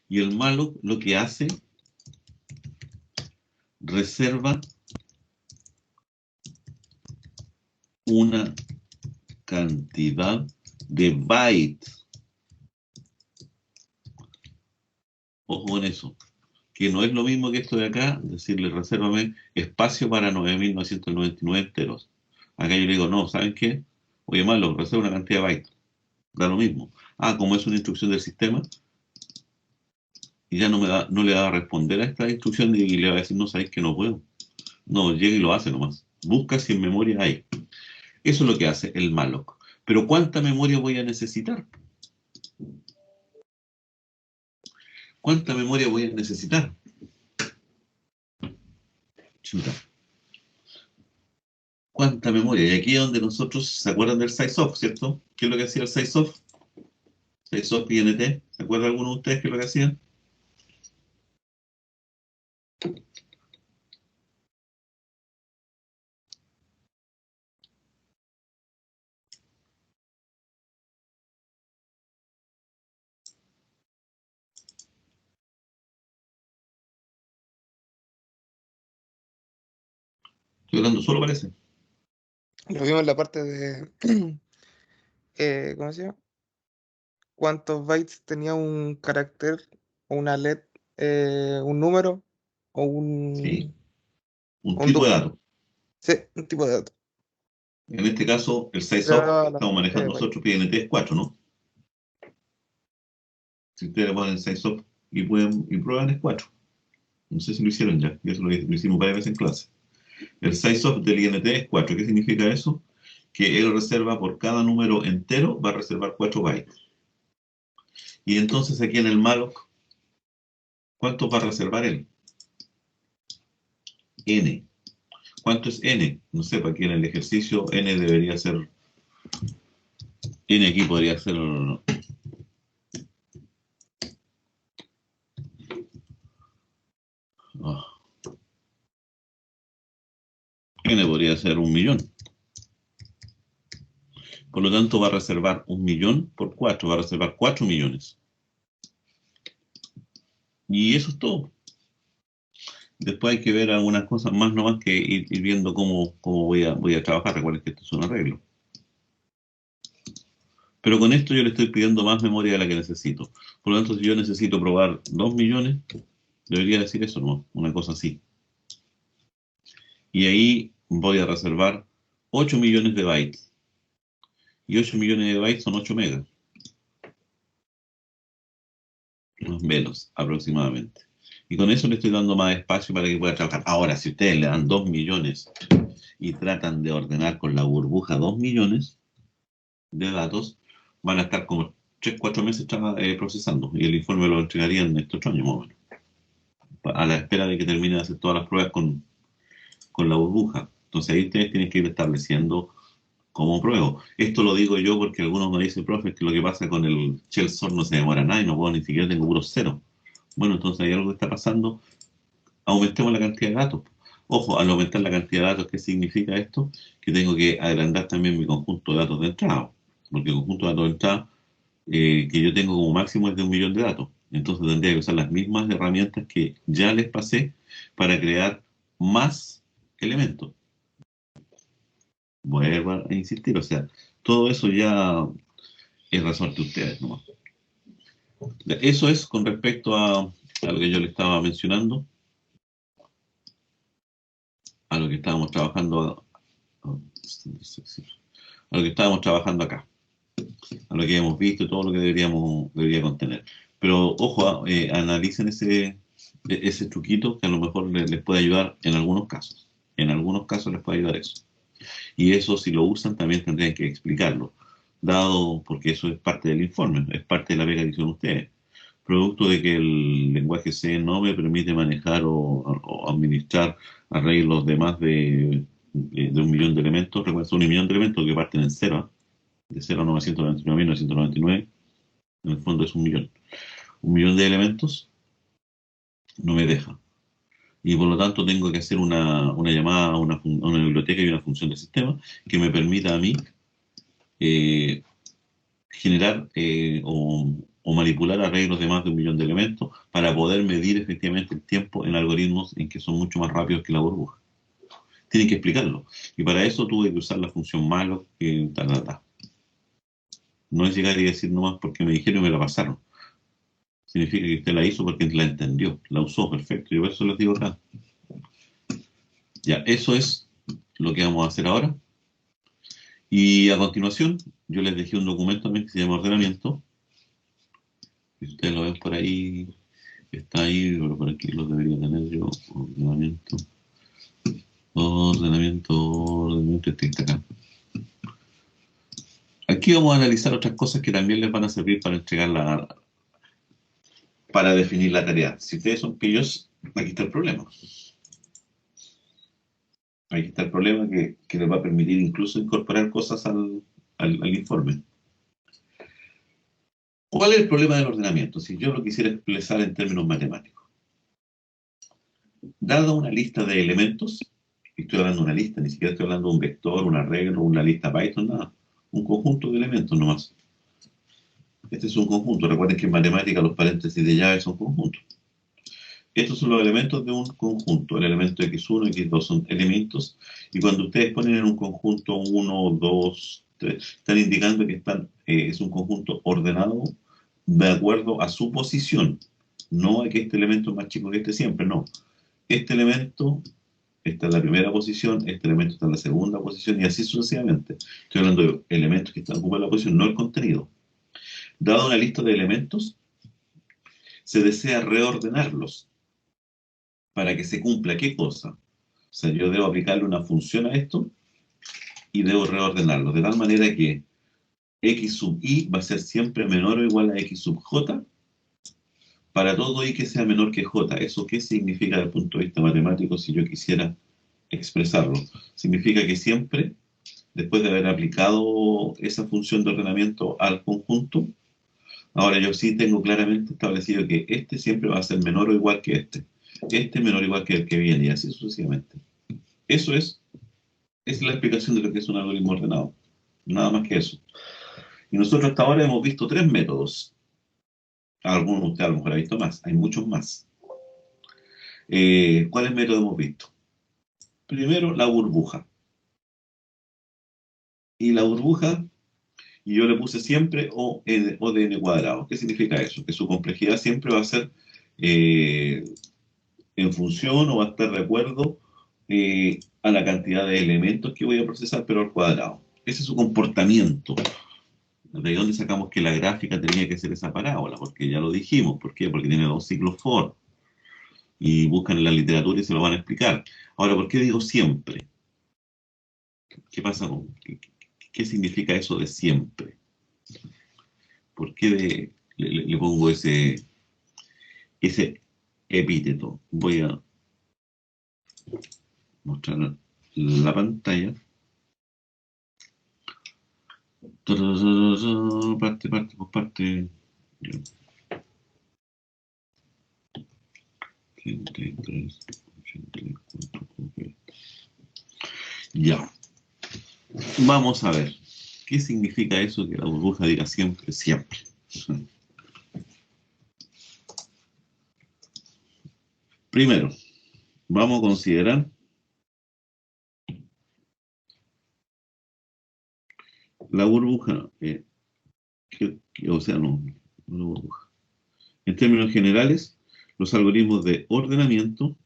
Y el malloc lo que hace, reserva una cantidad de bytes. Ojo con eso. Que no es lo mismo que esto de acá, decirle, resérvame espacio para 9.999 enteros. Acá yo le digo, no, ¿saben qué? Oye, malloc, reserva una cantidad de bytes. Da lo mismo. Ah, como es una instrucción del sistema, y ya no le va a responder a esta instrucción y le va a decir, no, sabéis que no puedo. No, llega y lo hace nomás. Busca si en memoria hay. Eso es lo que hace el malloc. Pero ¿cuánta memoria voy a necesitar? ¿Cuánta memoria voy a necesitar? Chuta. ¿Cuánta memoria? Y aquí es donde nosotros, ¿se acuerdan del sizeof, cierto? ¿Qué es lo que hacía el sizeof? Sizeof INT. ¿Se acuerdan alguno de ustedes qué es lo que hacían? Estoy hablando solo, parece. Lo vimos en la parte de, ¿cómo se llama? ¿Cuántos bytes tenía un carácter o una LED, un número o Sí. Un o un tipo de duplo? dato. Sí, un tipo de dato. En este caso, el sizeof Era que la, estamos manejando byte. nosotros, PNT es 4, ¿no? Si ustedes le ponen sizeof y prueban es 4. No sé si lo hicieron ya, y eso lo hicimos varias veces en clase. El sizeof del INT es 4. ¿Qué significa eso? Que él reserva por cada número entero, va a reservar 4 bytes. Y entonces aquí en el malloc, ¿cuánto va a reservar él? N. ¿Cuánto es N? No sé, para aquí en el ejercicio N debería ser, N aquí podría ser, oh, N podría ser 1.000.000. Por lo tanto, va a reservar 1.000.000 por 4, va a reservar 4.000.000. Y eso es todo. Después hay que ver algunas cosas más nomás que ir viendo cómo voy a trabajar. Recuerden que esto es un arreglo. Pero con esto yo le estoy pidiendo más memoria de la que necesito. Por lo tanto, si yo necesito probar 2 millones, debería decir eso, ¿no? Una cosa así. Y ahí voy a reservar 8 millones de bytes. Y 8 millones de bytes son 8 megas. Más o menos, aproximadamente. Y con eso le estoy dando más espacio para que pueda trabajar. Ahora, si ustedes le dan 2 millones y tratan de ordenar con la burbuja 2 millones de datos, van a estar como 3, 4 meses procesando. Y el informe lo entregarían estos años, más o menos. A la espera de que termine de hacer todas las pruebas con la burbuja. Entonces ahí ustedes tienen que ir estableciendo cómo pruebo. Esto lo digo yo porque algunos me dicen, profe, que lo que pasa con el shell sort no se demora nada y no puedo ni siquiera tengo puros cero. Bueno, entonces hay algo que está pasando. Aumentemos la cantidad de datos. Ojo, al aumentar la cantidad de datos, ¿qué significa esto? Que tengo que agrandar también mi conjunto de datos de entrada. Porque el conjunto de datos de entrada que yo tengo como máximo es de 1 millón de datos. Entonces tendría que usar las mismas herramientas que ya les pasé para crear más elementos. Vuelvo a insistir, o sea, todo eso ya es razón de ustedes nomás. Eso es con respecto a lo que yo le estaba mencionando, a lo que estábamos trabajando, a lo que estábamos trabajando acá, a lo que hemos visto, todo lo que debería contener. Pero ojo, analicen ese truquito que a lo mejor les puede ayudar en algunos casos. En algunos casos les puede ayudar eso. Y eso, si lo usan, también tendrían que explicarlo, dado porque eso es parte del informe, es parte de la pega que hicieron ustedes. Producto de que el lenguaje C no me permite manejar o administrar arreglos de más de 1 millón de elementos. Recuerda, son 1 millón de elementos que parten en cero, de 0 a 999.999. En el fondo es 1 millón. 1 millón de elementos no me deja. Y por lo tanto tengo que hacer una llamada a una biblioteca y una función de sistema que me permita a mí eh, generar o manipular arreglos de más de 1 millón de elementos para poder medir efectivamente el tiempo en algoritmos en que son mucho más rápidos que la burbuja. Tienen que explicarlo. Y para eso tuve que usar la función malloc, No es llegar y decir nomás porque me dijeron y me la pasaron. Significa que usted la hizo porque la entendió, la usó perfecto. Yo por eso les digo acá. Ya, eso es lo que vamos a hacer ahora. Y a continuación, yo les dejé un documento también que se llama ordenamiento. Si ustedes lo ven por ahí, está ahí, pero por aquí lo debería tener yo. Ordenamiento, este está acá. Aquí vamos a analizar otras cosas que también les van a servir para para definir la tarea. Si ustedes son pillos, aquí está el problema. Aquí está el problema que les va a permitir incluso incorporar cosas al informe. ¿Cuál es el problema del ordenamiento? Si yo lo quisiera expresar en términos matemáticos. Dada una lista de elementos, y estoy hablando de una lista, ni siquiera estoy hablando de un vector, un arreglo, una lista Python, nada. Un conjunto de elementos nomás. Este es un conjunto. Recuerden que en matemática los paréntesis de llave son conjuntos. Estos son los elementos de un conjunto. El elemento x1 y x2 son elementos. Y cuando ustedes ponen en un conjunto 1, 2, 3, están indicando que es un conjunto ordenado de acuerdo a su posición. No a que este elemento es más chico que este siempre, no. Este elemento está en la primera posición, este elemento está en la segunda posición y así sucesivamente. Estoy hablando de elementos que están ocupando la posición, no el contenido. Dada una lista de elementos, se desea reordenarlos para que se cumpla ¿qué cosa? O sea, yo debo aplicarle una función a esto y debo reordenarlo, de tal manera que x sub i va a ser siempre menor o igual a x sub j para todo i que sea menor que j. ¿Eso qué significa desde el punto de vista matemático si yo quisiera expresarlo? Significa que siempre, después de haber aplicado esa función de ordenamiento al conjunto, ahora yo sí tengo claramente establecido que este siempre va a ser menor o igual que este menor o igual que el que viene y así sucesivamente. Eso es la explicación de lo que es un algoritmo ordenado. Nada más que eso. Y nosotros hasta ahora hemos visto 3 métodos. Algunos de ustedes a lo mejor ha visto más. Hay muchos más. ¿Cuáles métodos hemos visto? Primero, la burbuja. Y la burbuja, y yo le puse siempre O de n cuadrado. ¿Qué significa eso? Que su complejidad siempre va a ser en función o va a estar de acuerdo a la cantidad de elementos que voy a procesar, pero al cuadrado. Ese es su comportamiento. ¿De dónde sacamos que la gráfica tenía que ser esa parábola? Porque ya lo dijimos. ¿Por qué? Porque tiene dos ciclos for. Y buscan en la literatura y se lo van a explicar. Ahora, ¿por qué digo siempre? ¿Qué pasa con, qué significa eso de siempre? ¿Por qué le pongo ese epíteto? Voy a mostrar la pantalla. Parte, parte por parte. 33, 84, ok. Ya. Vamos a ver. ¿Qué significa eso que la burbuja diga siempre, siempre? Primero, vamos a considerar la burbuja, o sea, no la burbuja. En términos generales, los algoritmos de ordenamiento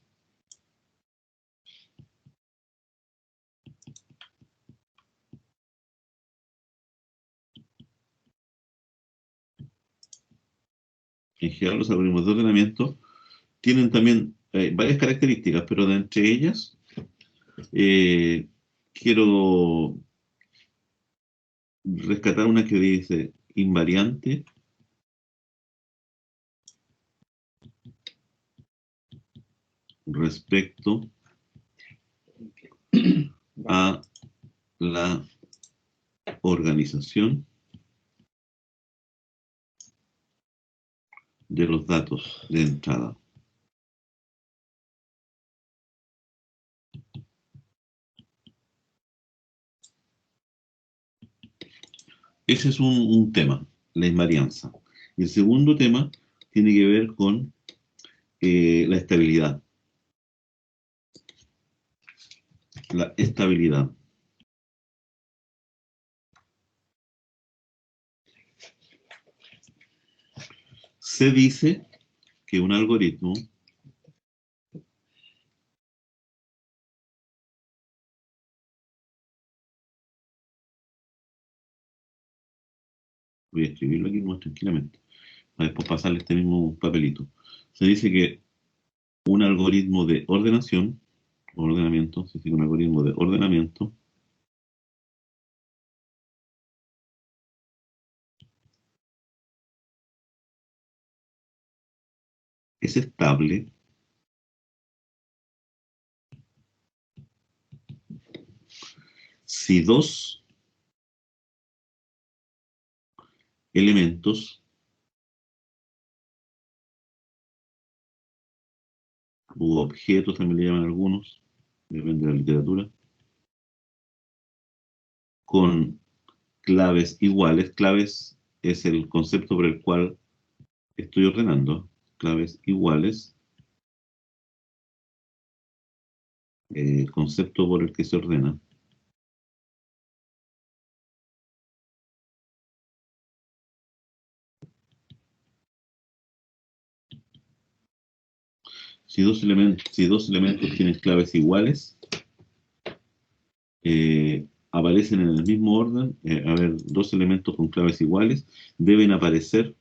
en general los algoritmos de ordenamiento tienen también varias características, pero de entre ellas eh, quiero rescatar una que dice invariante respecto a la organización de los datos de entrada. Ese es un tema, la invarianza. Y el segundo tema tiene que ver con la estabilidad. La estabilidad. Se dice que un algoritmo voy a escribirlo aquí más tranquilamente, para después pasarle este mismo papelito. Se dice que un algoritmo de ordenación, ordenamiento, se dice que un algoritmo de ordenamiento es estable si dos elementos u objetos, también le llaman algunos, depende de la literatura, con claves iguales. Claves es el concepto por el cual estoy ordenando. Claves iguales, concepto por el que se ordena. Si dos elementos tienen claves iguales, aparecen en el mismo orden, a ver, dos elementos con claves iguales, deben aparecer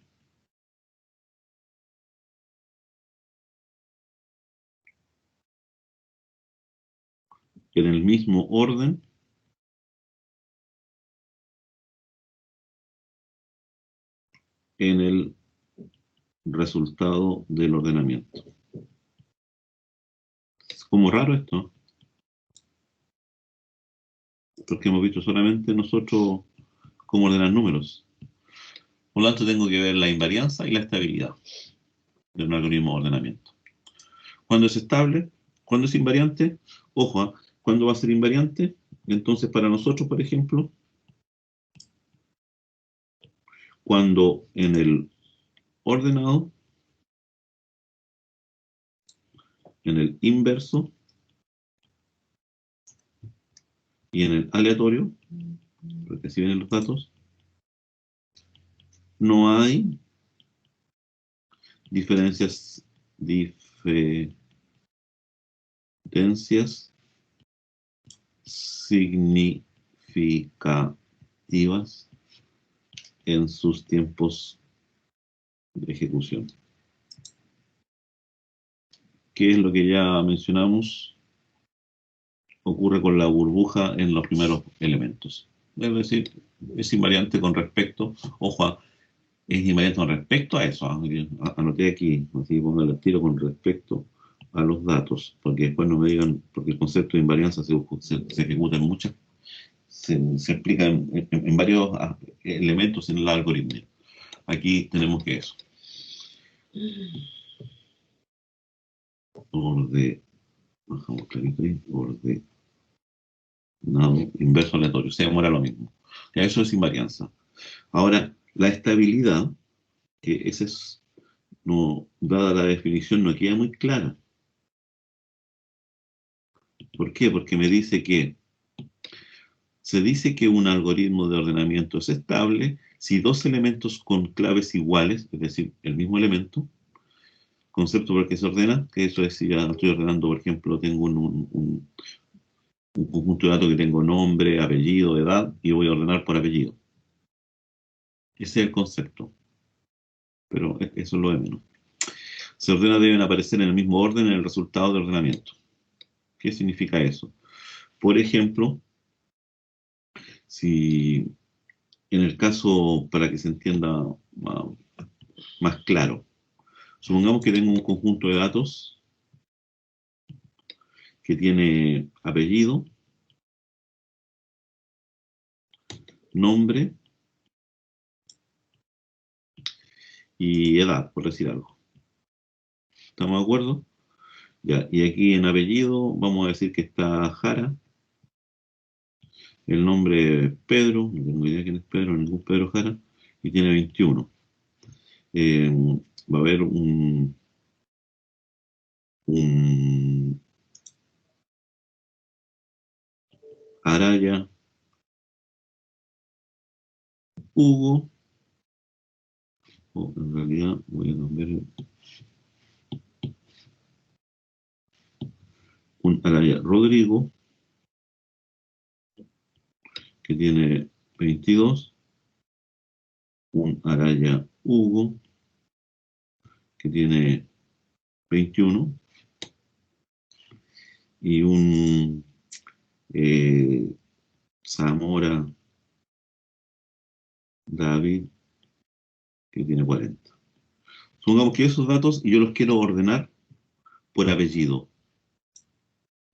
en el mismo orden en el resultado del ordenamiento. Es como raro esto, porque hemos visto solamente nosotros cómo ordenar números. Por lo tanto, tengo que ver la invarianza y la estabilidad de un algoritmo de ordenamiento. Cuando es estable, cuando es invariante, ojo, ¿cuándo va a ser invariante? Entonces, para nosotros, por ejemplo, cuando en el ordenado en el inverso y en el aleatorio, porque así vienen los datos, no hay diferencias significativas en sus tiempos de ejecución. ¿Qué es lo que ya mencionamos? Ocurre con la burbuja en los primeros elementos. Es decir, es invariante con respecto, ojo, es invariante con respecto a eso. Anoté aquí, así pongo el tiro con respecto a los datos, porque después no me digan, porque el concepto de invarianza se ejecuta en muchas, se explica en varios elementos en el algoritmo. Aquí tenemos que eso. Bajamos clarito ahí, ordenado, inverso aleatorio, se demora lo mismo. Ya eso es invarianza. Ahora, la estabilidad, que esa es, no, dada la definición, no queda muy clara. ¿Por qué? Porque me dice que se dice que un algoritmo de ordenamiento es estable si dos elementos con claves iguales, es decir, el mismo elemento, concepto por el que se ordena, que eso es si ya estoy ordenando, por ejemplo, tengo un conjunto de datos que tengo nombre, apellido, edad, y voy a ordenar por apellido. Ese es el concepto, pero eso es lo de menos. Se ordena, deben aparecer en el mismo orden en el resultado de ordenamiento. ¿Qué significa eso? Por ejemplo, si en el caso, para que se entienda más claro, supongamos que tengo un conjunto de datos que tiene apellido, nombre y edad, por decir algo. ¿Estamos de acuerdo? Ya, y aquí en apellido vamos a decir que está Jara, el nombre es Pedro, no tengo idea quién es Pedro, ningún Pedro Jara, y tiene 21. Va a haber un Araya Hugo, o en realidad voy a cambiar un Araya Rodrigo, que tiene 22, un Araya Hugo, que tiene 21, y un Zamora David, que tiene 40. Supongamos que esos datos y yo los quiero ordenar por apellido.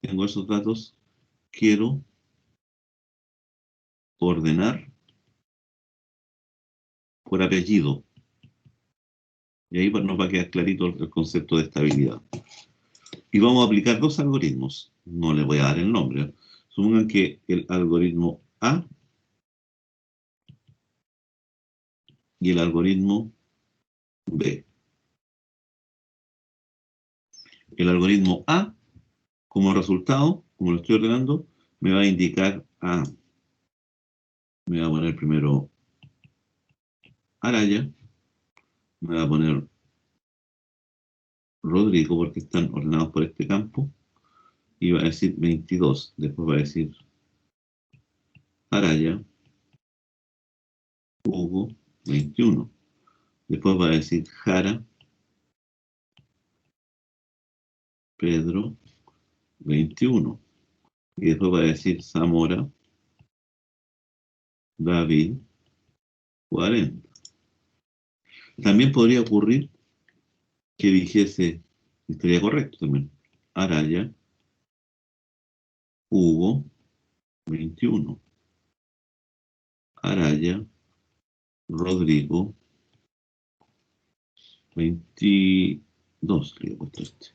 Tengo esos datos, quiero ordenar por apellido. Y ahí nos va a quedar clarito el concepto de estabilidad. Y vamos a aplicar dos algoritmos. No le voy a dar el nombre. Supongan que el algoritmo A y el algoritmo B. El algoritmo A, como resultado, como lo estoy ordenando, me va a indicar a, me va a poner primero Araya, me va a poner Rodrigo, porque están ordenados por este campo, y va a decir 22. Después va a decir Araya, Hugo, 21. Después va a decir Jara, Pedro, 21. Y después va a decir Zamora, David, 40. También podría ocurrir que dijese, estaría correcto también, Araya, Hugo, 21. Araya, Rodrigo, 22. Le he puesto este.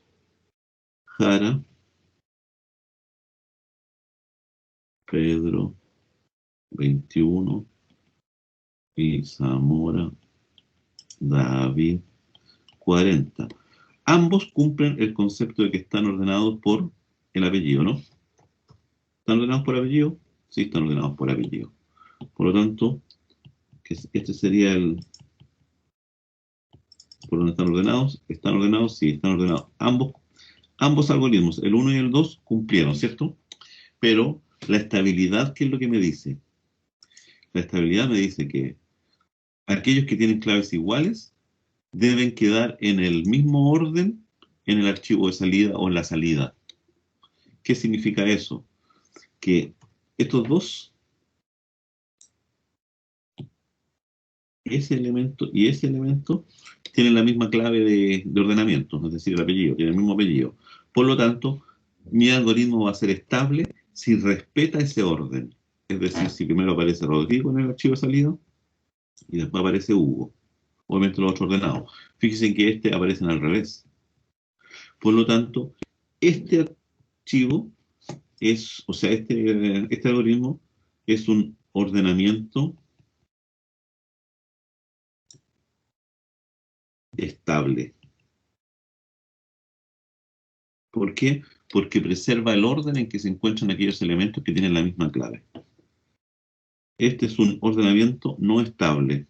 Jara, Pedro, 21. Y Zamora, David, 40. ambos cumplen el concepto de que están ordenados por el apellido, ¿no? ¿Están ordenados por apellido? Sí, están ordenados por apellido. Por lo tanto, este sería el... ¿Por dónde están ordenados? ¿Están ordenados? Sí, están ordenados. Ambos algoritmos, el 1 y el 2, cumplieron, ¿cierto? Pero la estabilidad, ¿qué es lo que me dice? La estabilidad me dice que aquellos que tienen claves iguales deben quedar en el mismo orden en el archivo de salida o en la salida. ¿Qué significa eso? Que estos dos, ese elemento y ese elemento, tienen la misma clave de ordenamiento, es decir, el apellido, tienen el mismo apellido. Por lo tanto, mi algoritmo va a ser estable si respeta ese orden. Es decir, si primero aparece Rodrigo en el archivo de salida y después aparece Hugo. Obviamente los otros ordenados. Fíjense que este aparece al revés. Por lo tanto, este archivo es, o sea, este algoritmo es un ordenamiento estable. ¿Por qué? Porque preserva el orden en que se encuentran aquellos elementos que tienen la misma clave. Este es un ordenamiento no estable.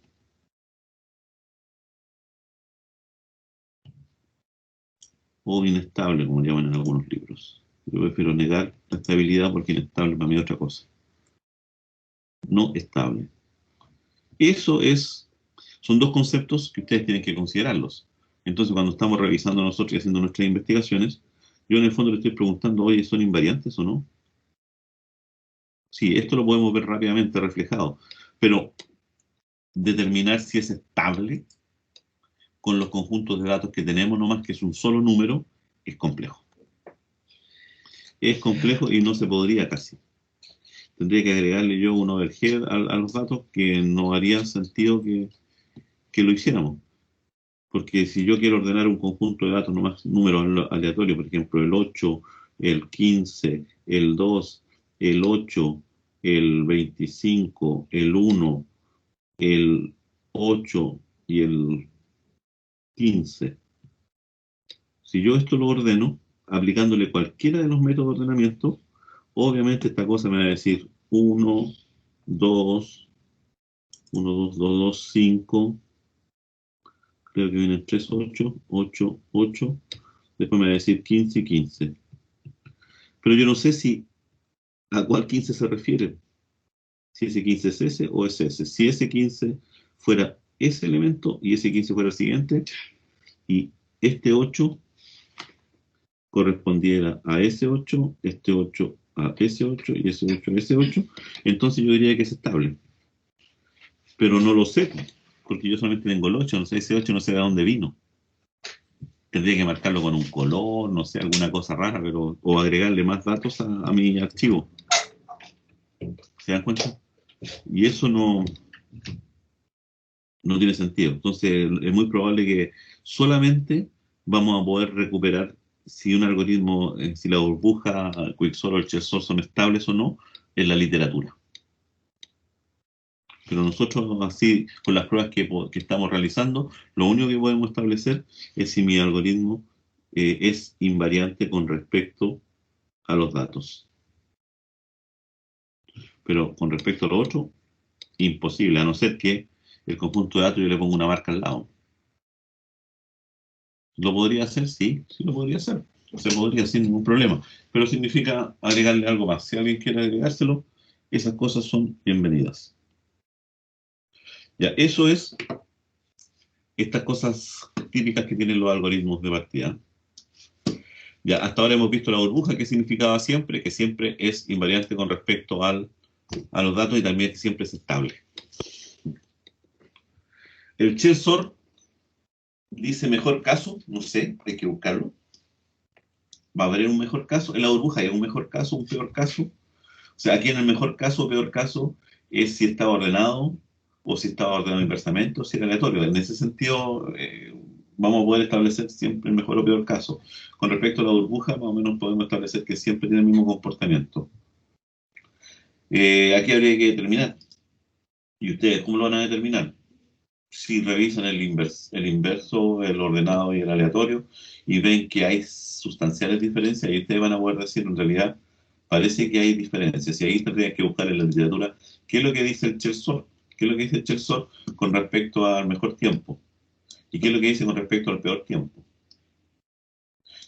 O inestable, como llaman en algunos libros. Yo prefiero negar la estabilidad porque inestable para mí es otra cosa. No estable. Eso son dos conceptos que ustedes tienen que considerarlos. Entonces, cuando estamos revisando nosotros y haciendo nuestras investigaciones, yo en el fondo le estoy preguntando, oye, ¿son invariantes o no? Sí, esto lo podemos ver rápidamente reflejado, pero determinar si es estable con los conjuntos de datos que tenemos, nomás que es un solo número, es complejo. Es complejo y no se podría casi. Tendría que agregarle yo un overhead a los datos que no haría sentido que lo hiciéramos. Porque si yo quiero ordenar un conjunto de datos, nomás números aleatorios, por ejemplo, el 8, el 15, el 2, el 8, el 25, el 1, el 8 y el 15. Si yo esto lo ordeno, aplicándole cualquiera de los métodos de ordenamiento, obviamente esta cosa me va a decir 1, 2, 1, 2, 2, 2, 5, creo que vienen 3, 8, 8, 8, después me va a decir 15 y 15. Pero yo no sé si a cuál 15 se refiere, si ese 15 es ese o es ese. Si ese 15 fuera ese elemento y ese 15 fuera el siguiente, y este 8 correspondiera a ese 8, este 8 a ese 8 y ese 8 a ese 8, entonces yo diría que es estable. Pero no lo sé, porque yo solamente tengo el 8, no sé, ese 8 no sé de dónde vino. Tendría que marcarlo con un color, no sé, alguna cosa rara, pero, o agregarle más datos a mi archivo. ¿Se dan cuenta? Y eso no tiene sentido. Entonces es muy probable que solamente vamos a poder recuperar si un algoritmo, si la burbuja, Quicksort o el Chessor son estables o no en la literatura. Pero nosotros así, con las pruebas que estamos realizando, lo único que podemos establecer es si mi algoritmo es invariante con respecto a los datos. Pero con respecto a lo otro, imposible, a no ser que el conjunto de datos yo le ponga una marca al lado. ¿Lo podría hacer? Sí, sí lo podría hacer. Se podría sin ningún problema. Pero significa agregarle algo más. Si alguien quiere agregárselo, esas cosas son bienvenidas. Ya, eso es estas cosas típicas que tienen los algoritmos de partida. Ya, hasta ahora hemos visto la burbuja, que significaba siempre, que siempre es invariante con respecto a los datos y también que siempre es estable. El Chessor dice mejor caso, no sé, hay que buscarlo. Va a haber un mejor caso. En la burbuja hay un mejor caso, un peor caso. O sea, aquí en el mejor caso o peor caso es si estaba ordenado o si estaba ordenado inversamente o si era aleatorio. En ese sentido, vamos a poder establecer siempre el mejor o peor caso. Con respecto a la burbuja, más o menos podemos establecer que siempre tiene el mismo comportamiento. Aquí habría que determinar. ¿Y ustedes cómo lo van a determinar? Si revisan el inverso, el ordenado y el aleatorio, y ven que hay sustanciales diferencias, y ustedes van a poder decir, en realidad, parece que hay diferencias. Y ahí tendrían que buscar en la literatura qué es lo que dice el Chelsor, qué es lo que dice el Chelsor con respecto al mejor tiempo, y qué es lo que dice con respecto al peor tiempo.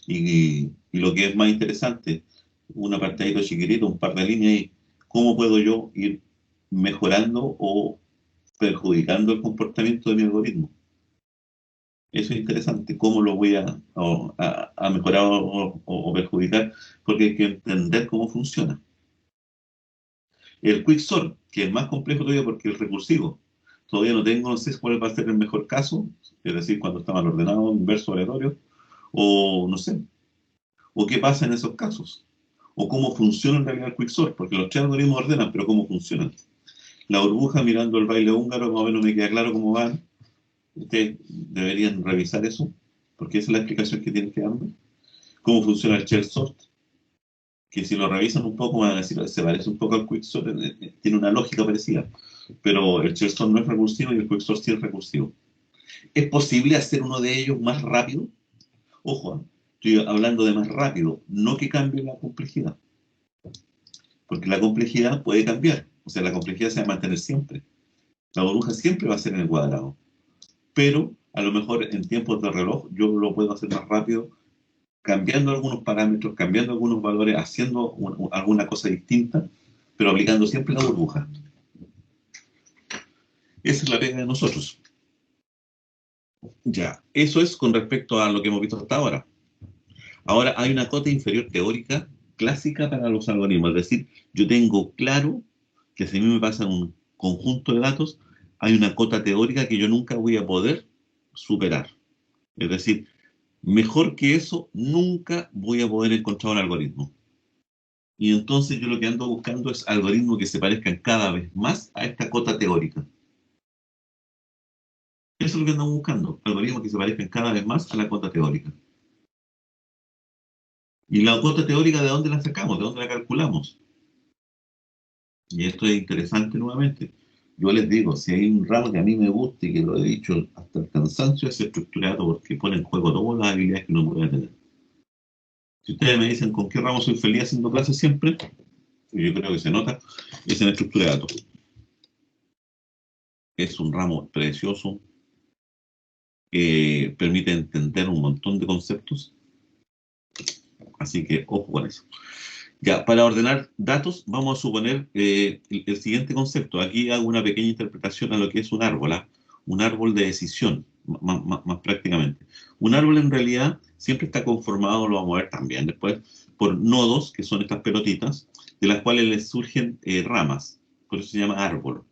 Y lo que es más interesante, un apartadito chiquitito, un par de líneas, y cómo puedo yo ir mejorando o perjudicando el comportamiento de mi algoritmo. Eso es interesante, cómo lo voy a mejorar o perjudicar, porque hay que entender cómo funciona. El quicksort, que es más complejo todavía porque es recursivo. Todavía no sé cuál va a ser el mejor caso, es decir, cuando está mal ordenado, inverso, aleatorio, o no sé, o qué pasa en esos casos, o cómo funciona en realidad el quicksort, porque los tres algoritmos ordenan, pero cómo funcionan. La burbuja, mirando el baile húngaro, más o menos me queda claro cómo van. Ustedes deberían revisar eso, porque esa es la explicación que tienen que darme. Cómo funciona el shell sort, que si lo revisan un poco van a decir, se parece un poco al quicksort, tiene una lógica parecida, pero el shell sort no es recursivo y el quicksort sí es recursivo. ¿Es posible hacer uno de ellos más rápido? Ojo, estoy hablando de más rápido, no que cambie la complejidad, porque la complejidad puede cambiar, o sea, la complejidad se va a mantener siempre. La burbuja siempre va a ser en el cuadrado, pero a lo mejor en tiempos de reloj yo lo puedo hacer más rápido cambiando algunos parámetros, cambiando algunos valores, haciendo alguna cosa distinta, pero aplicando siempre la burbuja. Esa es la pega de nosotros. Ya, eso es con respecto a lo que hemos visto hasta ahora. Ahora hay una cota inferior teórica clásica para los algoritmos, es decir, yo tengo claro que si a mí me pasan un conjunto de datos, hay una cota teórica que yo nunca voy a poder superar. Es decir, mejor que eso, nunca voy a poder encontrar un algoritmo. Y entonces yo lo que ando buscando es algoritmos que se parezcan cada vez más a esta cota teórica. Eso es lo que ando buscando, algoritmos que se parezcan cada vez más a la cota teórica. ¿Y la cota teórica de dónde la sacamos? ¿De dónde la calculamos? Y esto es interesante nuevamente. Yo les digo, si hay un ramo que a mí me gusta y que lo he dicho hasta el cansancio, es estructurado porque pone en juego todas las habilidades que uno puede tener. Si ustedes me dicen con qué ramo soy feliz haciendo clases siempre, yo creo que se nota, es en estructura de datos. Es un ramo precioso, permite entender un montón de conceptos, así que ojo con eso. Ya, para ordenar datos, vamos a suponer el siguiente concepto. Aquí hago una pequeña interpretación a lo que es un árbol, ¿ah? Un árbol de decisión, más prácticamente. Un árbol en realidad siempre está conformado, lo vamos a ver también después, por nodos, que son estas pelotitas, de las cuales les surgen ramas. Por eso se llama árbol.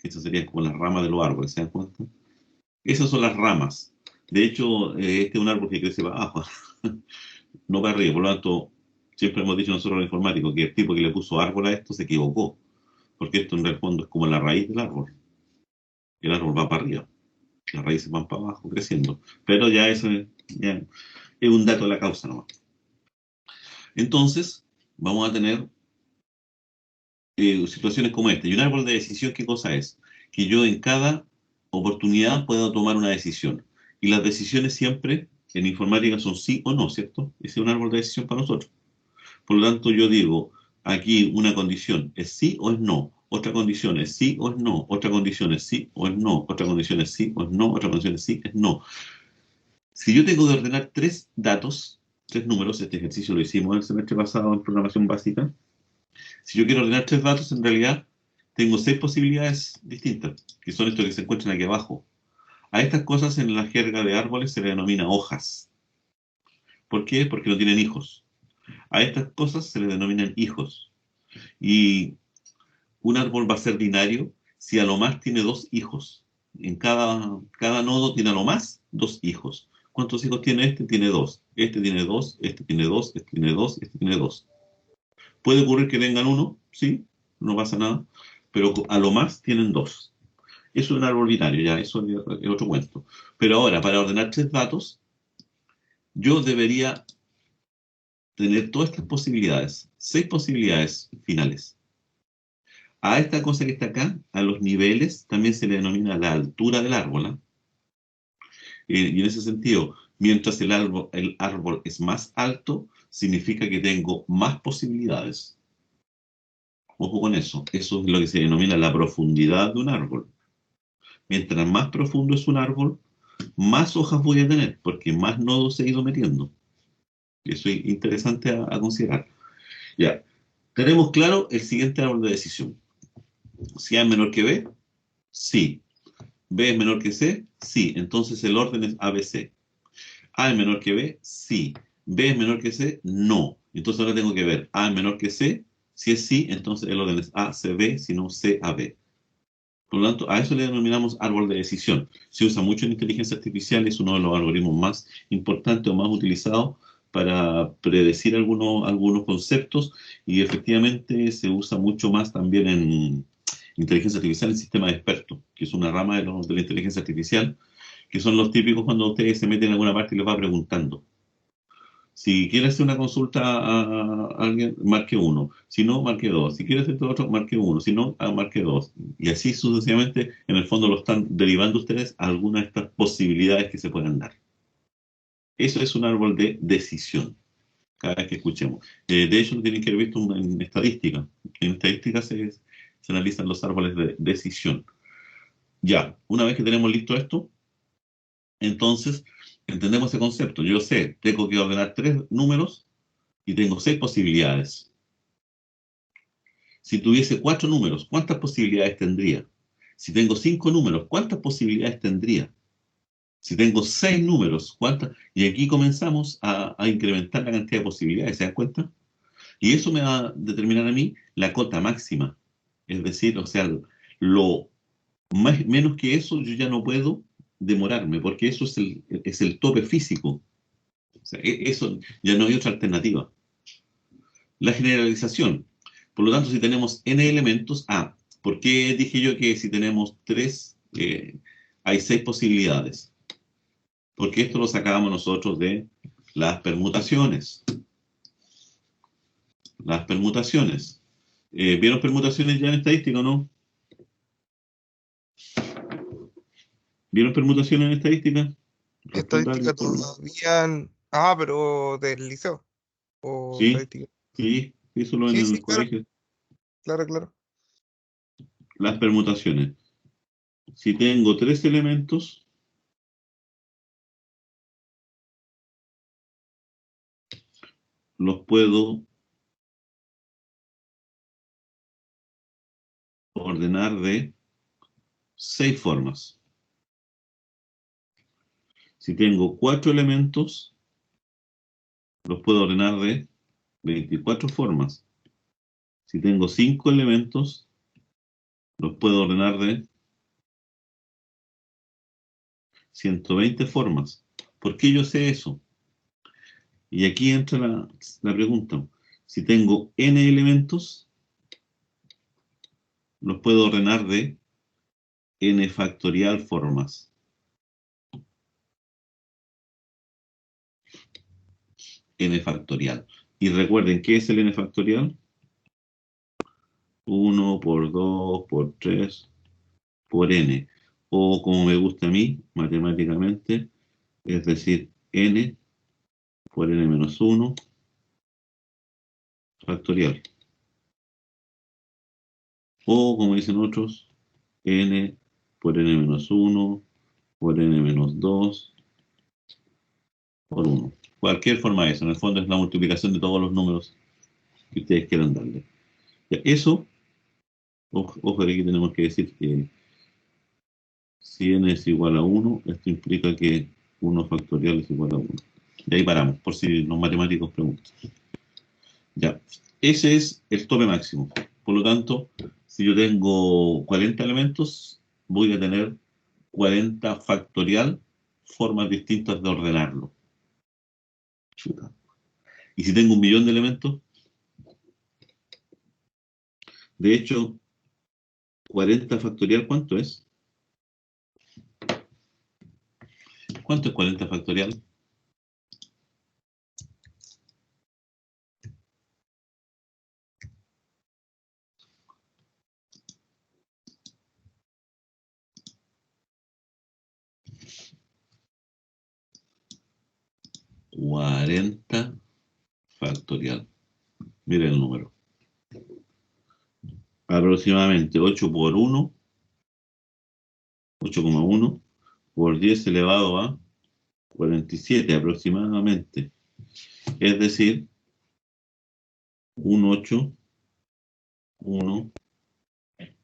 Estas serían como las ramas de los árboles, ¿se dan cuenta? Esas son las ramas. De hecho, este es un árbol que crece para abajo, no para arriba. Por lo tanto, siempre hemos dicho nosotros los informáticos que el tipo que le puso árbol a esto se equivocó, porque esto en el fondo es como la raíz del árbol. El árbol va para arriba, las raíces van para abajo creciendo. Pero ya eso ya es un dato de la causa nomás. Entonces, vamos a tener situaciones como esta. Y un árbol de decisión, ¿qué cosa es? Que yo en cada oportunidad puedo tomar una decisión. Y las decisiones siempre en informática son sí o no, ¿cierto? Ese es un árbol de decisión para nosotros. Por lo tanto, yo digo, aquí una condición es sí o es no. Otra condición es sí o es no. Otra condición es sí o es no. Otra condición es sí o es no. Otra condición es sí, es no. Si yo tengo que ordenar tres datos, tres números, este ejercicio lo hicimos el semestre pasado en programación básica. Si yo quiero ordenar tres datos, en realidad tengo seis posibilidades distintas, que son estos que se encuentran aquí abajo. A estas cosas en la jerga de árboles se le denomina hojas. ¿Por qué? Porque no tienen hijos. A estas cosas se le denominan hijos. Y un árbol va a ser binario si a lo más tiene dos hijos. En cada nodo tiene a lo más dos hijos. ¿Cuántos hijos tiene este? Tiene dos. Este tiene dos, este tiene dos, este tiene dos, este tiene dos. ¿Puede ocurrir que tengan uno? Sí, no pasa nada. Pero a lo más tienen dos. Eso es un árbol binario, ya, eso es otro cuento. Pero ahora, para ordenar tres datos, yo debería tener todas estas posibilidades, seis posibilidades finales. A esta cosa que está acá, a los niveles, también se le denomina la altura del árbol, ¿ah? Y en ese sentido, mientras el árbol es más alto, significa que tengo más posibilidades. Ojo con eso. Eso es lo que se denomina la profundidad de un árbol. Mientras más profundo es un árbol, más hojas voy a tener, porque más nodos he ido metiendo. Eso es interesante a considerar. Ya, tenemos claro el siguiente árbol de decisión. Si A es menor que B, sí. B es menor que C, sí. Entonces el orden es ABC. A es menor que B, sí. B es menor que C, no. Entonces ahora tengo que ver A es menor que C. Si es sí, entonces el orden es A, C, B, si no C, A, B. Por lo tanto, a eso le denominamos árbol de decisión. Se usa mucho en inteligencia artificial, es uno de los algoritmos más importantes o más utilizados para predecir algunos conceptos y efectivamente se usa mucho más también en inteligencia artificial en sistemas de expertos, que es una rama de la inteligencia artificial, que son los típicos cuando ustedes se meten en alguna parte y les va preguntando. Si quiere hacer una consulta a alguien, marque uno. Si no, marque dos. Si quiere hacer todo otro, marque uno. Si no, marque dos. Y así sucesivamente, en el fondo lo están derivando ustedes a algunas de estas posibilidades que se pueden dar. Eso es un árbol de decisión, cada vez que escuchemos. De hecho, lo tienen que haber visto en estadística. En estadística se analizan los árboles de decisión. Ya, una vez que tenemos listo esto, entonces entendemos ese concepto. Yo sé, tengo que ordenar 3 números y tengo 6 posibilidades. Si tuviese 4 números, ¿cuántas posibilidades tendría? Si tengo 5 números, ¿cuántas posibilidades tendría? Si tengo 6 números, ¿cuántas? Y aquí comenzamos a incrementar la cantidad de posibilidades, ¿se dan cuenta? Y eso me va a determinar a mí la cota máxima. Es decir, o sea, lo menos que eso yo ya no puedo demorarme, porque eso es el tope físico. O sea, eso ya no hay otra alternativa. La generalización. Por lo tanto, si tenemos n elementos, ¿por qué dije yo que si tenemos 3, hay 6 posibilidades? Porque esto lo sacábamos nosotros de las permutaciones. Las permutaciones. ¿Vieron permutaciones ya en estadística o no? ¿Vieron permutaciones en estadística? Responda Estadística alguien, por favor. todavía. Ah, pero del liceo. O Sí, estadística. sí, eso lo ven Sí, en sí, el claro, colegio. claro, claro. Las permutaciones. Si tengo 3 elementos, los puedo ordenar de 6 formas. Si tengo 4 elementos, los puedo ordenar de 24 formas. Si tengo 5 elementos, los puedo ordenar de 120 formas. ¿Por qué yo sé eso? Y aquí entra la pregunta. Si tengo n elementos, los puedo ordenar de n factorial formas. N factorial. Y recuerden, ¿qué es el n factorial? 1 por 2 por 3 por n. O como me gusta a mí, matemáticamente, es decir, n por n menos 1 factorial. O como dicen otros, n por n menos 1 por n menos 2 por 1. Cualquier forma de eso, en el fondo es la multiplicación de todos los números que ustedes quieran darle. Ya, eso, ojo, aquí tenemos que decir que si n es igual a 1, esto implica que 1 factorial es igual a 1. Y ahí paramos, por si los matemáticos preguntan. Ya, ese es el tope máximo. Por lo tanto, si yo tengo 40 elementos, voy a tener 40 factorial formas distintas de ordenarlo. Chuta. Y si tengo 1.000.000 de elementos, de hecho, 40 factorial, ¿cuánto es? ¿Cuánto es 40 factorial? 40 factorial. Miren el número. Aproximadamente 8 por 1, 8,1 por 10 elevado a 47 aproximadamente. Es decir, un 8, 1,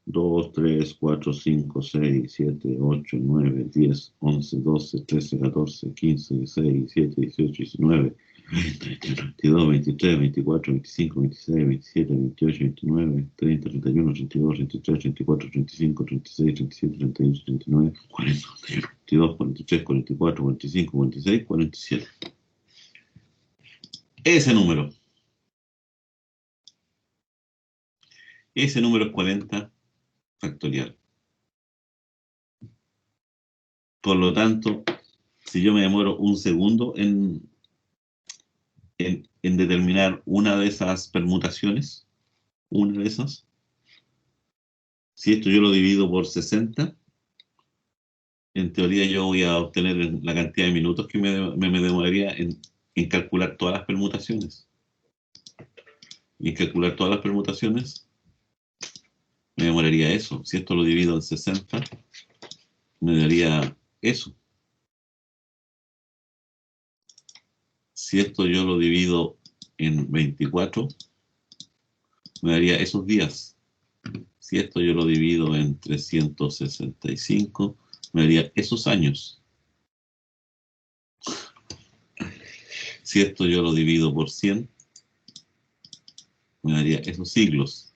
2, 3, 4, 5, 6, 7, 8, 9, 10, 11, 12, 13, 14, 15, 16, 17, 18, 19, 20, 21, 22, 23, 24, 25, 26, 27, 28, 29, 30, 31, 32, 33, 34, 35, 36, 37, 38, 39, 40, 41, 42, 43, 44, 45, 46, 47. Ese número es 40 factorial. Por lo tanto, si yo me demoro un segundo en determinar una de esas permutaciones, una de esas, si esto yo lo divido por 60, en teoría yo voy a obtener la cantidad de minutos que me demoraría en calcular todas las permutaciones. Y en calcular todas las permutaciones me demoraría eso. Si esto lo divido en 60, me daría eso. Si esto yo lo divido en 24, me daría esos días. Si esto yo lo divido en 365, me daría esos años. Si esto yo lo divido por 100, me daría esos siglos.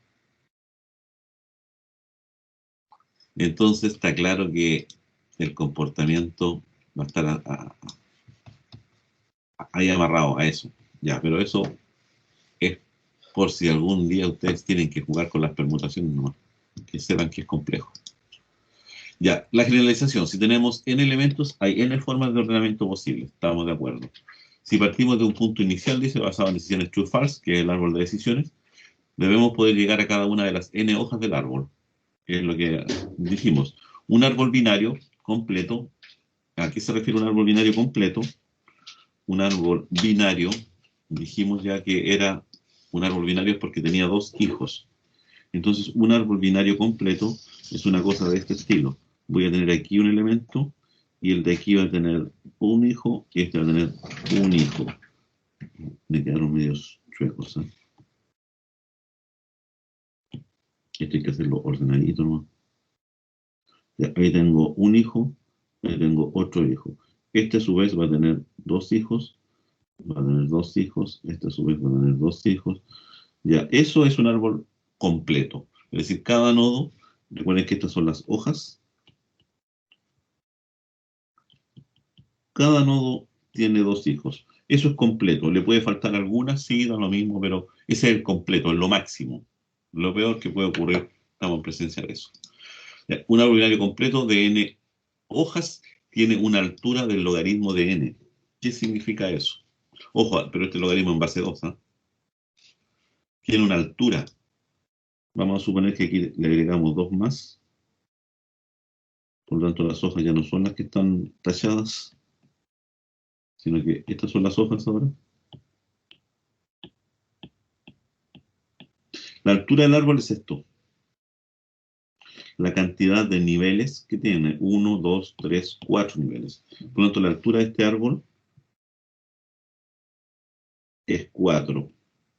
Entonces está claro que el comportamiento va a estar ahí amarrado a eso. Ya, pero eso es por si algún día ustedes tienen que jugar con las permutaciones, no, que sepan que es complejo. Ya, la generalización. Si tenemos n elementos, hay n formas de ordenamiento posibles. Estamos de acuerdo. Si partimos de un punto inicial, dice, basado en decisiones true-false, que es el árbol de decisiones, debemos poder llegar a cada una de las n hojas del árbol, que es lo que dijimos. Un árbol binario completo. ¿A qué se refiere un árbol binario completo? Un árbol binario, dijimos ya que era un árbol binario porque tenía dos hijos. Entonces, un árbol binario completo es una cosa de este estilo. Voy a tener aquí un elemento y el de aquí va a tener un hijo y este va a tener un hijo. Me quedaron medios chuecos, ¿eh? Esto hay que hacerlo ordenadito, ¿no? Ahí tengo un hijo, ahí tengo otro hijo. Este a su vez va a tener dos hijos, va a tener dos hijos, este a su vez va a tener dos hijos. Ya, eso es un árbol completo. Es decir, cada nodo, recuerden que estas son las hojas, cada nodo tiene dos hijos. Eso es completo. ¿Le puede faltar alguna? Sí, da lo mismo, pero ese es el completo, es lo máximo. Lo peor que puede ocurrir, estamos en presencia de eso. Ya, un árbol binario completo de n hojas tiene una altura del logaritmo de n. ¿Qué significa eso? Ojo, pero este logaritmo en base 2, ¿eh? Tiene una altura. Vamos a suponer que aquí le agregamos 2 más. Por lo tanto, las hojas ya no son las que están talladas, sino que estas son las hojas ahora. La altura del árbol es esto. La cantidad de niveles que tiene. 1, 2, 3, 4 niveles. Por lo tanto, la altura de este árbol es 4.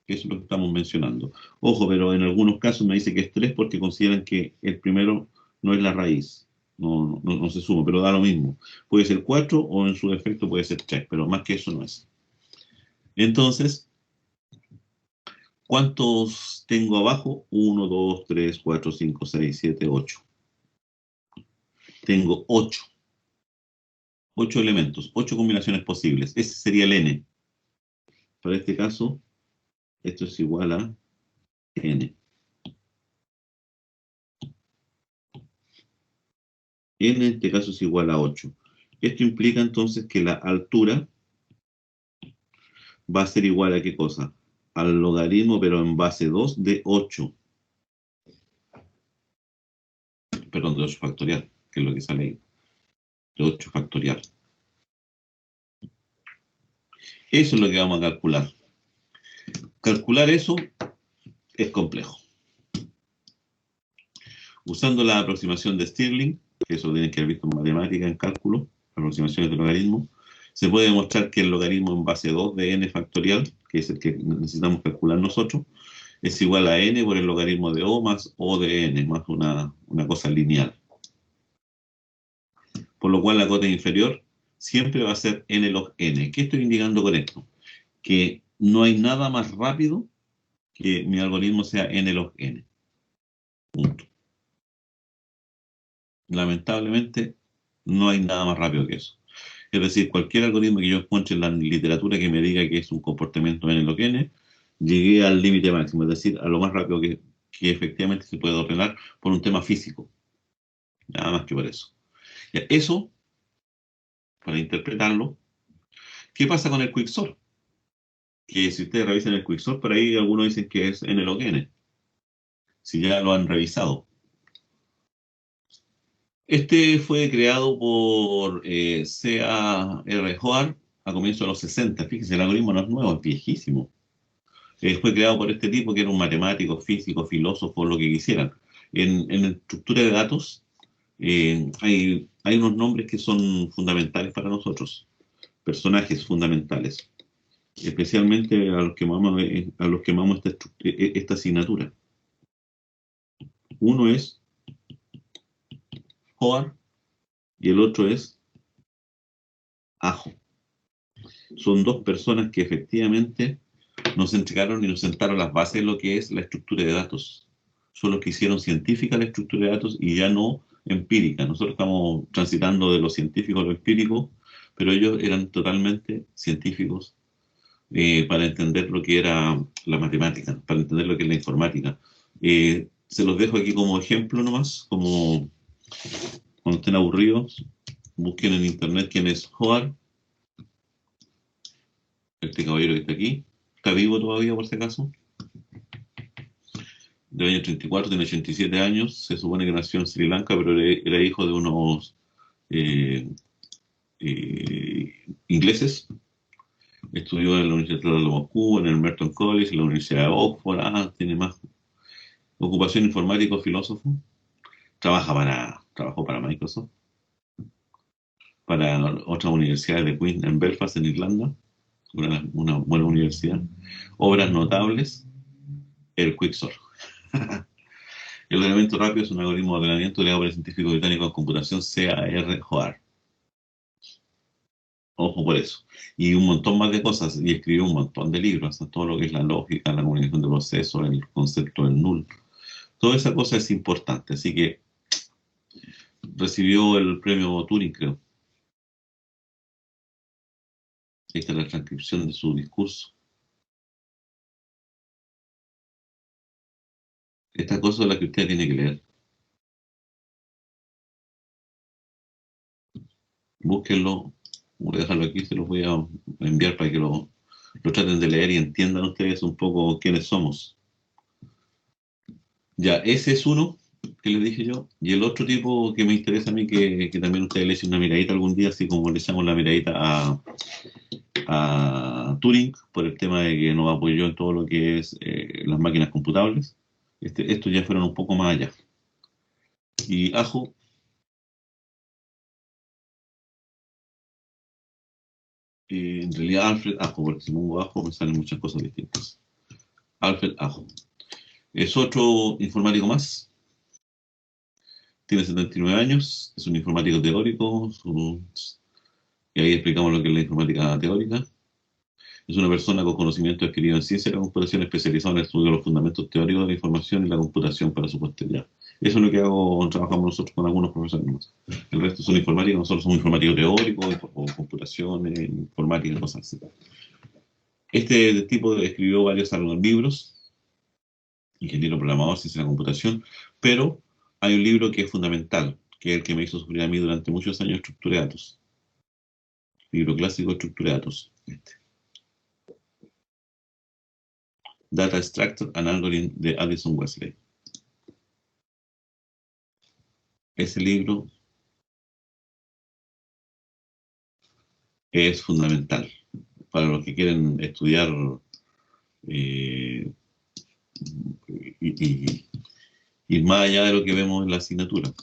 Eso es lo que estamos mencionando. Ojo, pero en algunos casos me dice que es 3 porque consideran que el primero no es la raíz. No se suma, pero da lo mismo. Puede ser 4 o en su defecto puede ser 3, pero más que eso no es. Entonces, ¿cuántos tengo abajo? 1, 2, 3, 4, 5, 6, 7, 8. Tengo 8. 8 elementos, 8 combinaciones posibles. Ese sería el n. Para este caso, esto es igual a n. N en este caso es igual a 8. Esto implica entonces que la altura va a ser igual a ¿qué cosa? Al logaritmo, pero en base 2 de 8. Perdón, de 8 factorial, que es lo que sale ahí. De 8 factorial. Eso es lo que vamos a calcular. Calcular eso es complejo. Usando la aproximación de Stirling, que eso lo tienen que haber visto en matemática, en cálculo, aproximaciones de logaritmo, se puede demostrar que el logaritmo en base 2 de n factorial, que es el que necesitamos calcular nosotros, es igual a n por el logaritmo de o más o de n, más una cosa lineal. Por lo cual la cota inferior siempre va a ser n log n. ¿Qué estoy indicando con esto? Que no hay nada más rápido que mi algoritmo sea n log n. Punto. Lamentablemente, no hay nada más rápido que eso. Es decir, cualquier algoritmo que yo encuentre en la literatura que me diga que es un comportamiento n log n, llegué al límite máximo, es decir, a lo más rápido que efectivamente se puede ordenar por un tema físico. Nada más que por eso. Ya, eso, para interpretarlo, ¿qué pasa con el quicksort? Que si ustedes revisan el quicksort, por ahí algunos dicen que es n log n, si ya lo han revisado. Este fue creado por C.A.R. Hoare a comienzos de los 60. Fíjense, el algoritmo no es nuevo, es viejísimo. Fue creado por este tipo que era un matemático, físico, filósofo, lo que quisieran. En estructura de datos hay unos nombres que son fundamentales para nosotros, personajes fundamentales, especialmente a los que amamos esta asignatura. Uno es Hoare y el otro es Ajo. Son dos personas que efectivamente nos entregaron y nos sentaron las bases de lo que es la estructura de datos. Son los que hicieron científica la estructura de datos y ya no empírica. Nosotros estamos transitando de lo científico a lo empírico, pero ellos eran totalmente científicos para entender lo que era la matemática, para entender lo que es la informática. Se los dejo aquí como ejemplo nomás, como cuando estén aburridos, busquen en internet quién es Hoare, este caballero que está aquí. Está vivo todavía, por si acaso. Del año 34, tiene 87 años. Se supone que nació en Sri Lanka, pero era hijo de unos eh, ingleses. Estudió en la Universidad de Moscú, en el Merton College, en la Universidad de Oxford. Tiene más ocupación informático, filósofo. Trabajó para Microsoft, para otra universidad de Queen en Belfast, en Irlanda. Una buena universidad. Obras notables, el Quicksort. El ordenamiento rápido es un algoritmo de ordenamiento creado por el científico británico de computación C.A.R. Hoare. Ojo por eso. Y un montón más de cosas. Y escribió un montón de libros. Todo lo que es la lógica, la comunicación de procesos, el concepto del null. Toda esa cosa es importante. Así que recibió el premio Turing, creo. Ahí está la transcripción de su discurso. Esta cosa es la que usted tiene que leer. Búsquenlo. Voy a dejarlo aquí, se los voy a enviar para que lo traten de leer y entiendan ustedes un poco quiénes somos. Ya, ese es uno que les dije yo. Y el otro tipo que me interesa a mí, que también ustedes le echen una miradita algún día, así como le echamos la miradita a Turing, por el tema de que nos apoyó en todo lo que es las máquinas computables. Estos ya fueron un poco más allá. Y Ajo, en realidad Alfred Ajo, porque si pongo Ajo me salen muchas cosas distintas. Alfred Ajo. Es otro informático más. Tiene 79 años, es un informático teórico, y ahí explicamos lo que es la informática teórica. Es una persona con conocimiento adquirido en ciencia de la computación, especializada en el estudio de los fundamentos teóricos de la información y la computación para su posteridad. Eso es lo que trabajamos nosotros con algunos profesores más. El resto son informáticos, nosotros somos informáticos teóricos, o computación, informática, cosas así. Este tipo escribió varios libros, ingeniero programador, ciencia de la computación, pero hay un libro que es fundamental, que es el que me hizo sufrir a mí durante muchos años, estructura de datos. Libro clásico, estructura de datos. Data Structure and Algorithm de Addison Wesley. Ese libro es fundamental. para los que quieren estudiar y más allá de lo que vemos en la asignatura.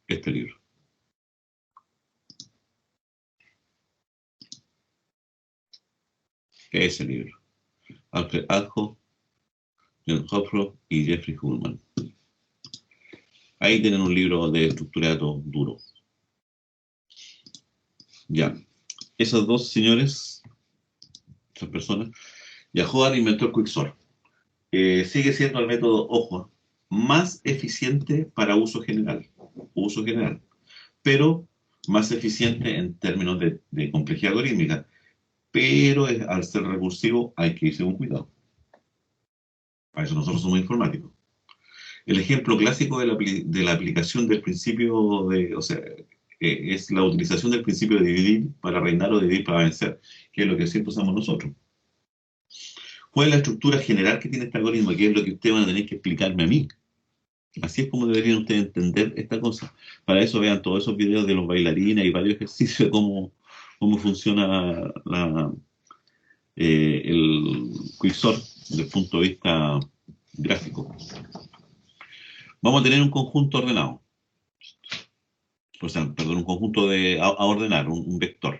Este libro. Ese libro. Alfred Adjo, John Hopfroth y Jeffrey Hullman. Ahí tienen un libro de estructurado duro. Ya. Esos dos señores, esas personas, ya Howard inventó el Quicksort. Sigue siendo el método, ojo, más eficiente para uso general, pero más eficiente en términos de complejidad algorítmica. Pero al ser recursivo hay que irse con cuidado. Para eso nosotros somos informáticos. El ejemplo clásico de la aplicación del principio o sea, es la utilización del principio de dividir para reinar o dividir para vencer, que es lo que siempre usamos nosotros. ¿Cuál es la estructura general que tiene este algoritmo? Que es lo que ustedes van a tener que explicarme a mí. Así es como deberían ustedes entender esta cosa. Para eso vean todos esos videos de los bailarines y varios ejercicios de cómo funciona el Quicksort desde el punto de vista gráfico. Vamos a tener un conjunto ordenado. O sea, perdón, un conjunto a ordenar, un vector.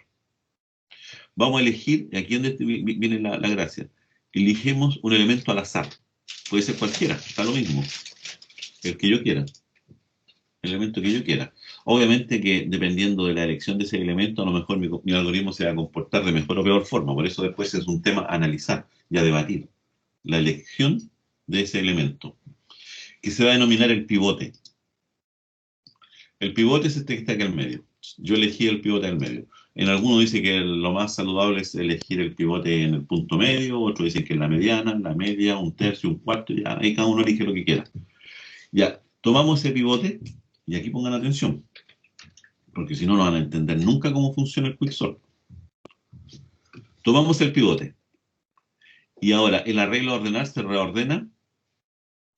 Vamos a elegir, aquí es donde viene la gracia. Elegimos un elemento al azar. Puede ser cualquiera, está lo mismo. El que yo quiera. El elemento que yo quiera. Obviamente que dependiendo de la elección de ese elemento, a lo mejor mi algoritmo se va a comportar de mejor o peor forma. Por eso después es un tema a analizar y a debatir. La elección de ese elemento, que se va a denominar el pivote. El pivote es este que está aquí al medio. Yo elegí el pivote al medio. En algunos dice que lo más saludable es elegir el pivote en el punto medio, otros dicen que es la mediana, la media, un tercio, un cuarto, ya ahí cada uno elige lo que quiera. Ya, tomamos ese pivote y aquí pongan atención, porque si no, no van a entender nunca cómo funciona el Quicksort. Tomamos el pivote y ahora el arreglo a ordenar se reordena,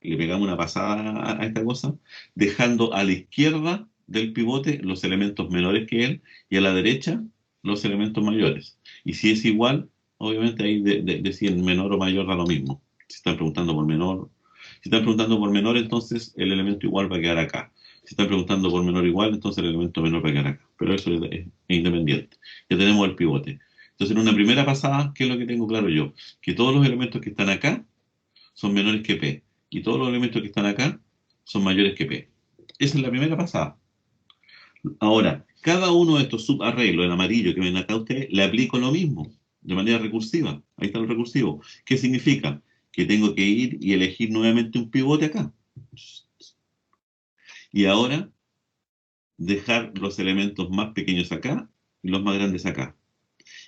le pegamos una pasada a esta cosa, dejando a la izquierda del pivote los elementos menores que él y a la derecha los elementos mayores. Y si es igual, obviamente ahí deciden menor o mayor da lo mismo. Si están preguntando por menor, entonces el elemento igual va a quedar acá. Si están preguntando por menor igual, entonces el elemento menor va a quedar acá. Pero eso es independiente. Ya tenemos el pivote. Entonces en una primera pasada, ¿qué es lo que tengo claro yo? Que todos los elementos que están acá son menores que P. Y todos los elementos que están acá son mayores que P. Esa es la primera pasada. Ahora, cada uno de estos subarreglos, el amarillo que ven acá ustedes, le aplico lo mismo, de manera recursiva. Ahí está el recursivo. ¿Qué significa? Que tengo que ir y elegir nuevamente un pivote acá. Y ahora, dejar los elementos más pequeños acá y los más grandes acá.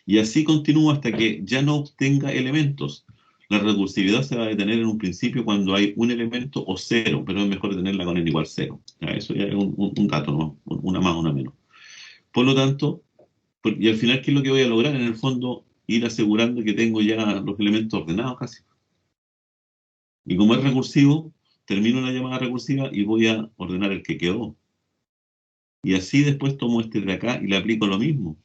Y así continúo hasta que ya no obtenga elementos. La recursividad se va a detener en un principio cuando hay un elemento o cero, pero es mejor tenerla con n igual cero. Ya, eso ya es un dato, ¿no? Una más, una menos. Por lo tanto, y al final, ¿qué es lo que voy a lograr? En el fondo, ir asegurando que tengo ya los elementos ordenados casi. Y como es recursivo, termino la llamada recursiva y voy a ordenar el que quedó. Y así después tomo este de acá y le aplico lo mismo.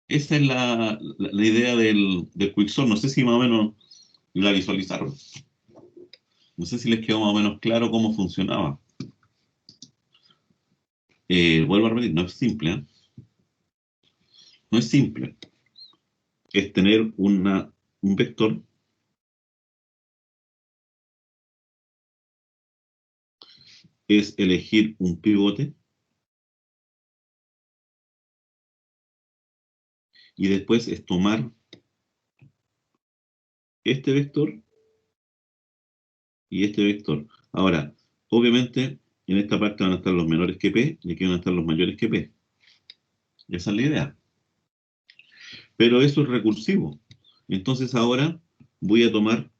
Esa es la idea del Quicksort. No sé si más o menos la visualizaron. No sé si les quedó más o menos claro cómo funcionaba. Vuelvo a repetir, no es simple, ¿eh? No es simple. Es tener un vector es elegir un pivote y después es tomar este vector y este vector. Ahora, obviamente, en esta parte van a estar los menores que P y aquí van a estar los mayores que P. Esa es la idea. Pero eso es recursivo. Entonces ahora voy a tomar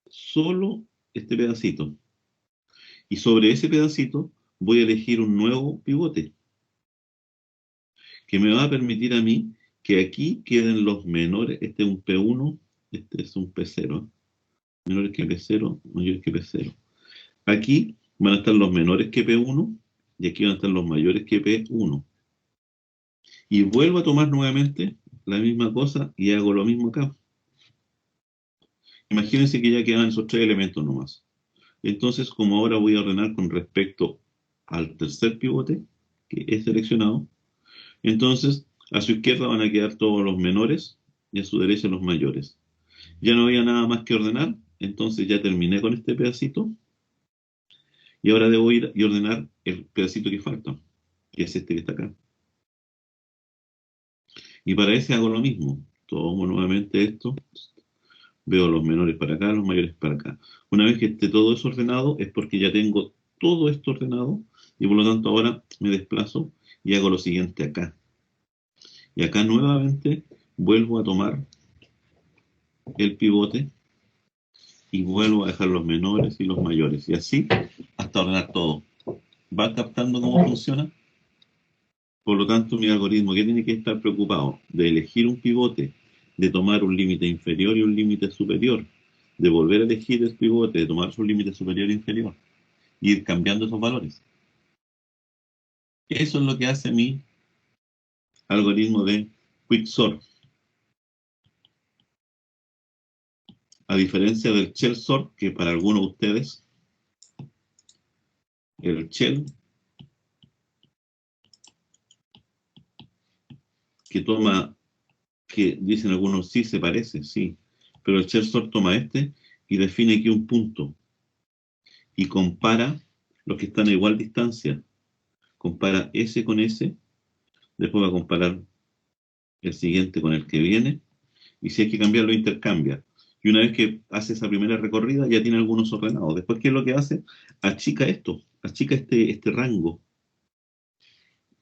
solo este pedacito. Y sobre ese pedacito voy a elegir un nuevo pivote que me va a permitir a mí que aquí queden los menores. Este es un P1, este es un P0. Menores que P0, mayores que P0. Aquí van a estar los menores que P1 y aquí van a estar los mayores que P1. Y vuelvo a tomar nuevamente la misma cosa y hago lo mismo acá. Imagínense que ya quedan esos tres elementos nomás. Entonces, como ahora voy a ordenar con respecto al tercer pivote que he seleccionado, entonces a su izquierda van a quedar todos los menores y a su derecha los mayores. Ya no había nada más que ordenar, entonces ya terminé con este pedacito y ahora debo ir y ordenar el pedacito que falta, que es este que está acá. Y para ese hago lo mismo. Tomo nuevamente esto, veo los menores para acá, los mayores para acá. Una vez que esté todo eso ordenado, es porque ya tengo todo esto ordenado y por lo tanto ahora me desplazo y hago lo siguiente acá. Y acá nuevamente vuelvo a tomar el pivote y vuelvo a dejar los menores y los mayores. Y así hasta ordenar todo. ¿Va captando cómo funciona? Por lo tanto, mi algoritmo, ¿qué tiene que estar preocupado? De elegir un pivote, de tomar un límite inferior y un límite superior, de volver a elegir el pivote, de tomar su límite superior e inferior, y ir cambiando esos valores. Eso es lo que hace mi algoritmo de Quicksort. A diferencia del shell sort, que para algunos de ustedes, el shell que toma, que dicen algunos sí se parece, sí, pero el shell sort toma este y define aquí un punto y compara los que están a igual distancia. Compara ese con ese, después va a comparar el siguiente con el que viene, y si hay que cambiarlo, intercambia. Y una vez que hace esa primera recorrida, ya tiene algunos ordenados. Después, ¿qué es lo que hace? Achica esto, achica este rango,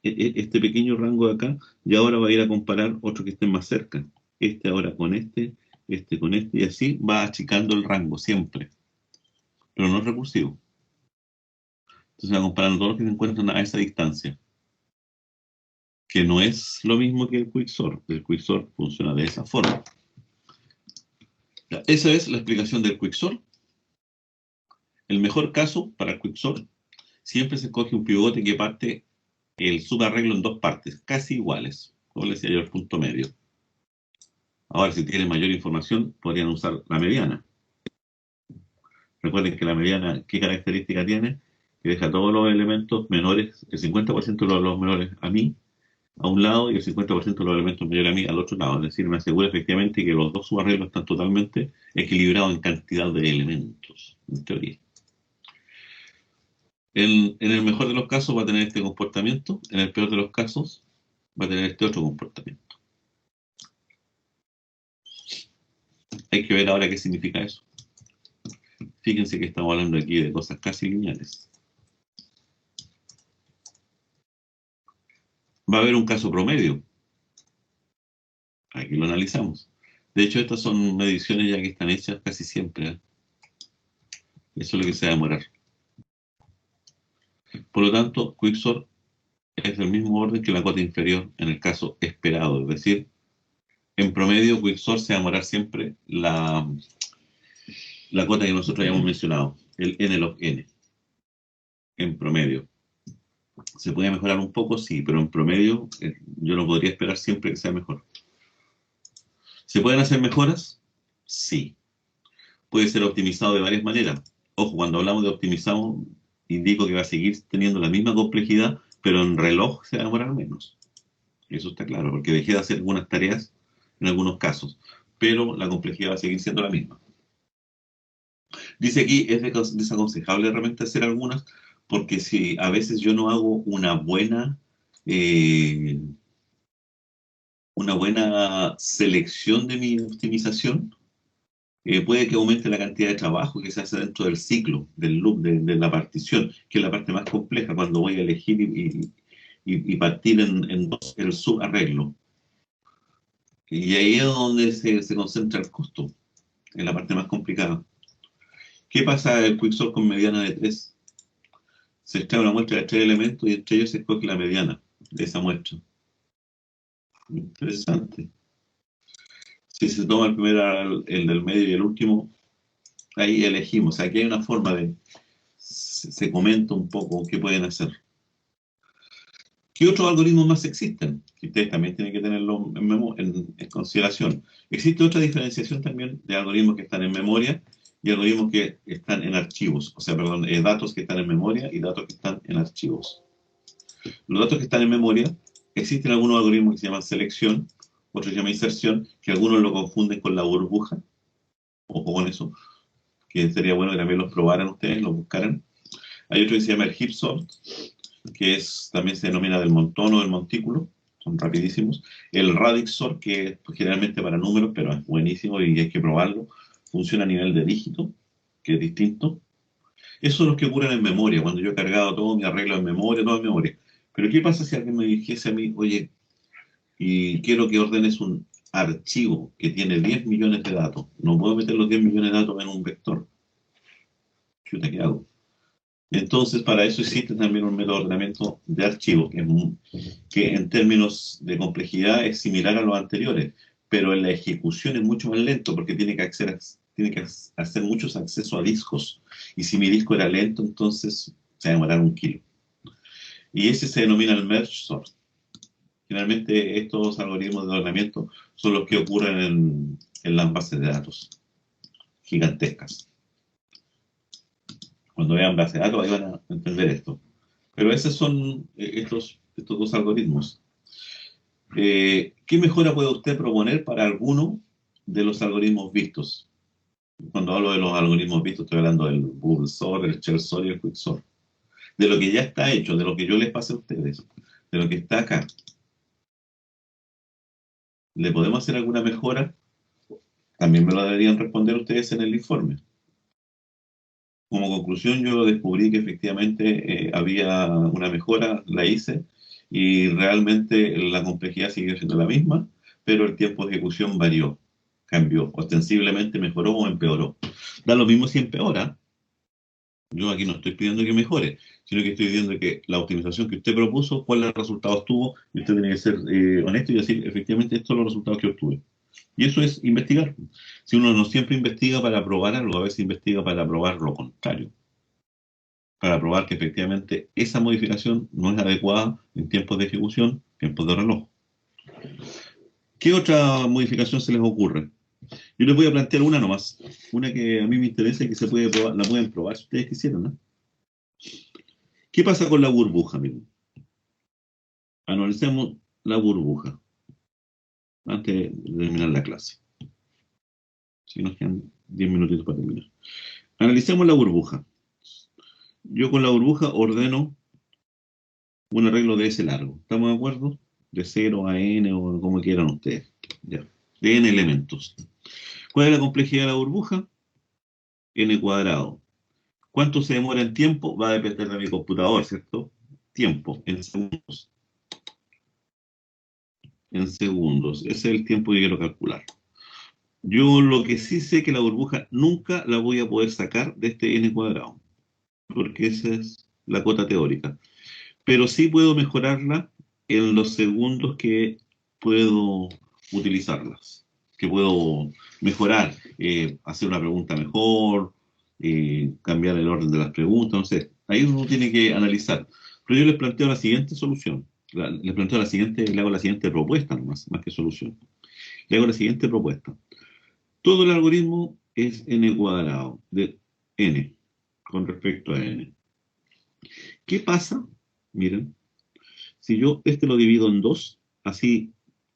este pequeño rango de acá, y ahora va a ir a comparar otros que estén más cerca. Este ahora con este con este, y así va achicando el rango siempre, pero no es recursivo. Entonces va comparando todos los que se encuentran a esa distancia, que no es lo mismo que el Quicksort. El Quicksort funciona de esa forma. Ya, esa es la explicación del Quicksort. El mejor caso para el Quicksort, siempre se escoge un pivote que parte el subarreglo en dos partes, casi iguales, como le decía yo, el punto medio. Ahora, si tienen mayor información, podrían usar la mediana. Recuerden que la mediana, ¿qué característica tiene? Que deja todos los elementos menores, el 50% de los menores a mí, a un lado, y el 50% de los elementos mayores a mí al otro lado. Es decir, me asegura efectivamente que los dos subarreglos están totalmente equilibrados en cantidad de elementos, en teoría. En el mejor de los casos va a tener este comportamiento, en el peor de los casos va a tener este otro comportamiento. Hay que ver ahora qué significa eso. Fíjense que estamos hablando aquí de cosas casi lineales. Va a haber un caso promedio. Aquí lo analizamos. De hecho, estas son mediciones ya que están hechas casi siempre, ¿eh? Eso es lo que se va a demorar. Por lo tanto, Quicksort es del mismo orden que la cota inferior en el caso esperado. Es decir, en promedio, Quicksort se va a demorar siempre la cota que nosotros hayamos mencionado, el n log n, en promedio. ¿Se puede mejorar un poco? Sí, pero en promedio yo no podría esperar siempre que sea mejor. ¿Se pueden hacer mejoras? Sí. Puede ser optimizado de varias maneras. Ojo, cuando hablamos de optimizado, indico que va a seguir teniendo la misma complejidad, pero en reloj se va a demorar menos. Eso está claro, porque dejé de hacer algunas tareas en algunos casos, pero la complejidad va a seguir siendo la misma. Dice aquí, es desaconsejable realmente hacer algunas, porque si a veces yo no hago eh, una buena selección de mi optimización, puede que aumente la cantidad de trabajo que se hace dentro del ciclo, del loop, de la partición, que es la parte más compleja cuando voy a elegir y partir en dos el subarreglo. Y ahí es donde se concentra el costo, en la parte más complicada. ¿Qué pasa el Quicksort con mediana de 3? Se extrae una muestra de 3 elementos y entre ellos se escoge la mediana de esa muestra. Interesante. Si se toma el del medio y el último, ahí elegimos. Aquí hay una forma de se comenta un poco qué pueden hacer. ¿Qué otros algoritmos más existen? Que ustedes también tienen que tenerlo en consideración. Existe otra diferenciación también de algoritmos que están en memoria y algoritmos que están en archivos. O sea, perdón, datos que están en memoria y datos que están en archivos. Los datos que están en memoria, existen algunos algoritmos que se llaman selección, otros se llaman inserción, que algunos lo confunden con la burbuja. Ojo con eso, que sería bueno que también los probaran ustedes, los buscaran. Hay otro que se llama el heap sort, que también se denomina del montón o del montículo, son rapidísimos. El radix sort, que es generalmente para números, pero es buenísimo y hay que probarlo. Funciona a nivel de dígito, que es distinto. Esos son los que ocurren en memoria, cuando yo he cargado todo mi arreglo en memoria, todo en memoria. Pero ¿qué pasa si alguien me dijese a mí, oye, y quiero que ordenes un archivo que tiene 10 millones de datos? No puedo meter los 10 millones de datos en un vector. Chuta, ¿qué hago? Entonces, para eso existe también un método de ordenamiento de archivos, que en términos de complejidad es similar a los anteriores, pero en la ejecución es mucho más lento porque tiene que hacer muchos accesos a discos. Y si mi disco era lento, entonces se va a demorar 1 kilo. Y ese se denomina el merge sort. Generalmente estos algoritmos de ordenamiento son los que ocurren en las bases de datos gigantescas. Cuando vean base de datos, ahí van a entender esto. Pero esos son estos dos algoritmos. ¿Qué mejora puede usted proponer para alguno de los algoritmos vistos? Cuando hablo de los algoritmos vistos, estoy hablando del Bubble Sort, el Shell Sort y el Quick Sort. De lo que ya está hecho, de lo que yo les pasé a ustedes, de lo que está acá. ¿Le podemos hacer alguna mejora? También me lo deberían responder ustedes en el informe. Como conclusión, yo descubrí que efectivamente había una mejora, la hice, y realmente la complejidad siguió siendo la misma, pero el tiempo de ejecución varió, cambió, ostensiblemente mejoró o empeoró. Da lo mismo si empeora. Yo aquí no estoy pidiendo que mejore, sino que estoy diciendo que la optimización que usted propuso, cuáles resultados tuvo, y usted tiene que ser honesto y decir, efectivamente, estos son los resultados que obtuve. Y eso es investigar. Si uno no siempre investiga para probar algo, a veces investiga para probar lo contrario, para probar que efectivamente esa modificación no es adecuada en tiempos de ejecución, tiempos de reloj. ¿Qué otra modificación se les ocurre? Yo les voy a plantear una nomás, una que a mí me interesa y que se puede probar, la pueden probar si ustedes quisieran, ¿no? ¿Qué pasa con la burbuja, amigo? Analicemos la burbuja antes de terminar la clase. Si nos quedan 10 minutitos para terminar. Analicemos la burbuja. Yo con la burbuja ordeno un arreglo de ese largo. ¿Estamos de acuerdo? De 0 a n o como quieran ustedes. Ya. De n elementos. ¿Cuál es la complejidad de la burbuja? N cuadrado. ¿Cuánto se demora en tiempo? Va a depender de mi computador, ¿cierto? Tiempo, en segundos. En segundos. Ese es el tiempo que quiero calcular. Yo lo que sí sé que la burbuja nunca la voy a poder sacar de este n cuadrado, porque esa es la cuota teórica. Pero sí puedo mejorarla en los segundos que puedo utilizarlas, que puedo mejorar, hacer una pregunta mejor, cambiar el orden de las preguntas, no sé. Ahí uno tiene que analizar. Pero yo les planteo la siguiente solución. Les planteo le hago la siguiente propuesta nomás, más que solución. Le hago la siguiente propuesta. Todo el algoritmo es n cuadrado de n con respecto a n. ¿Qué pasa? Miren, si yo lo divido en dos, así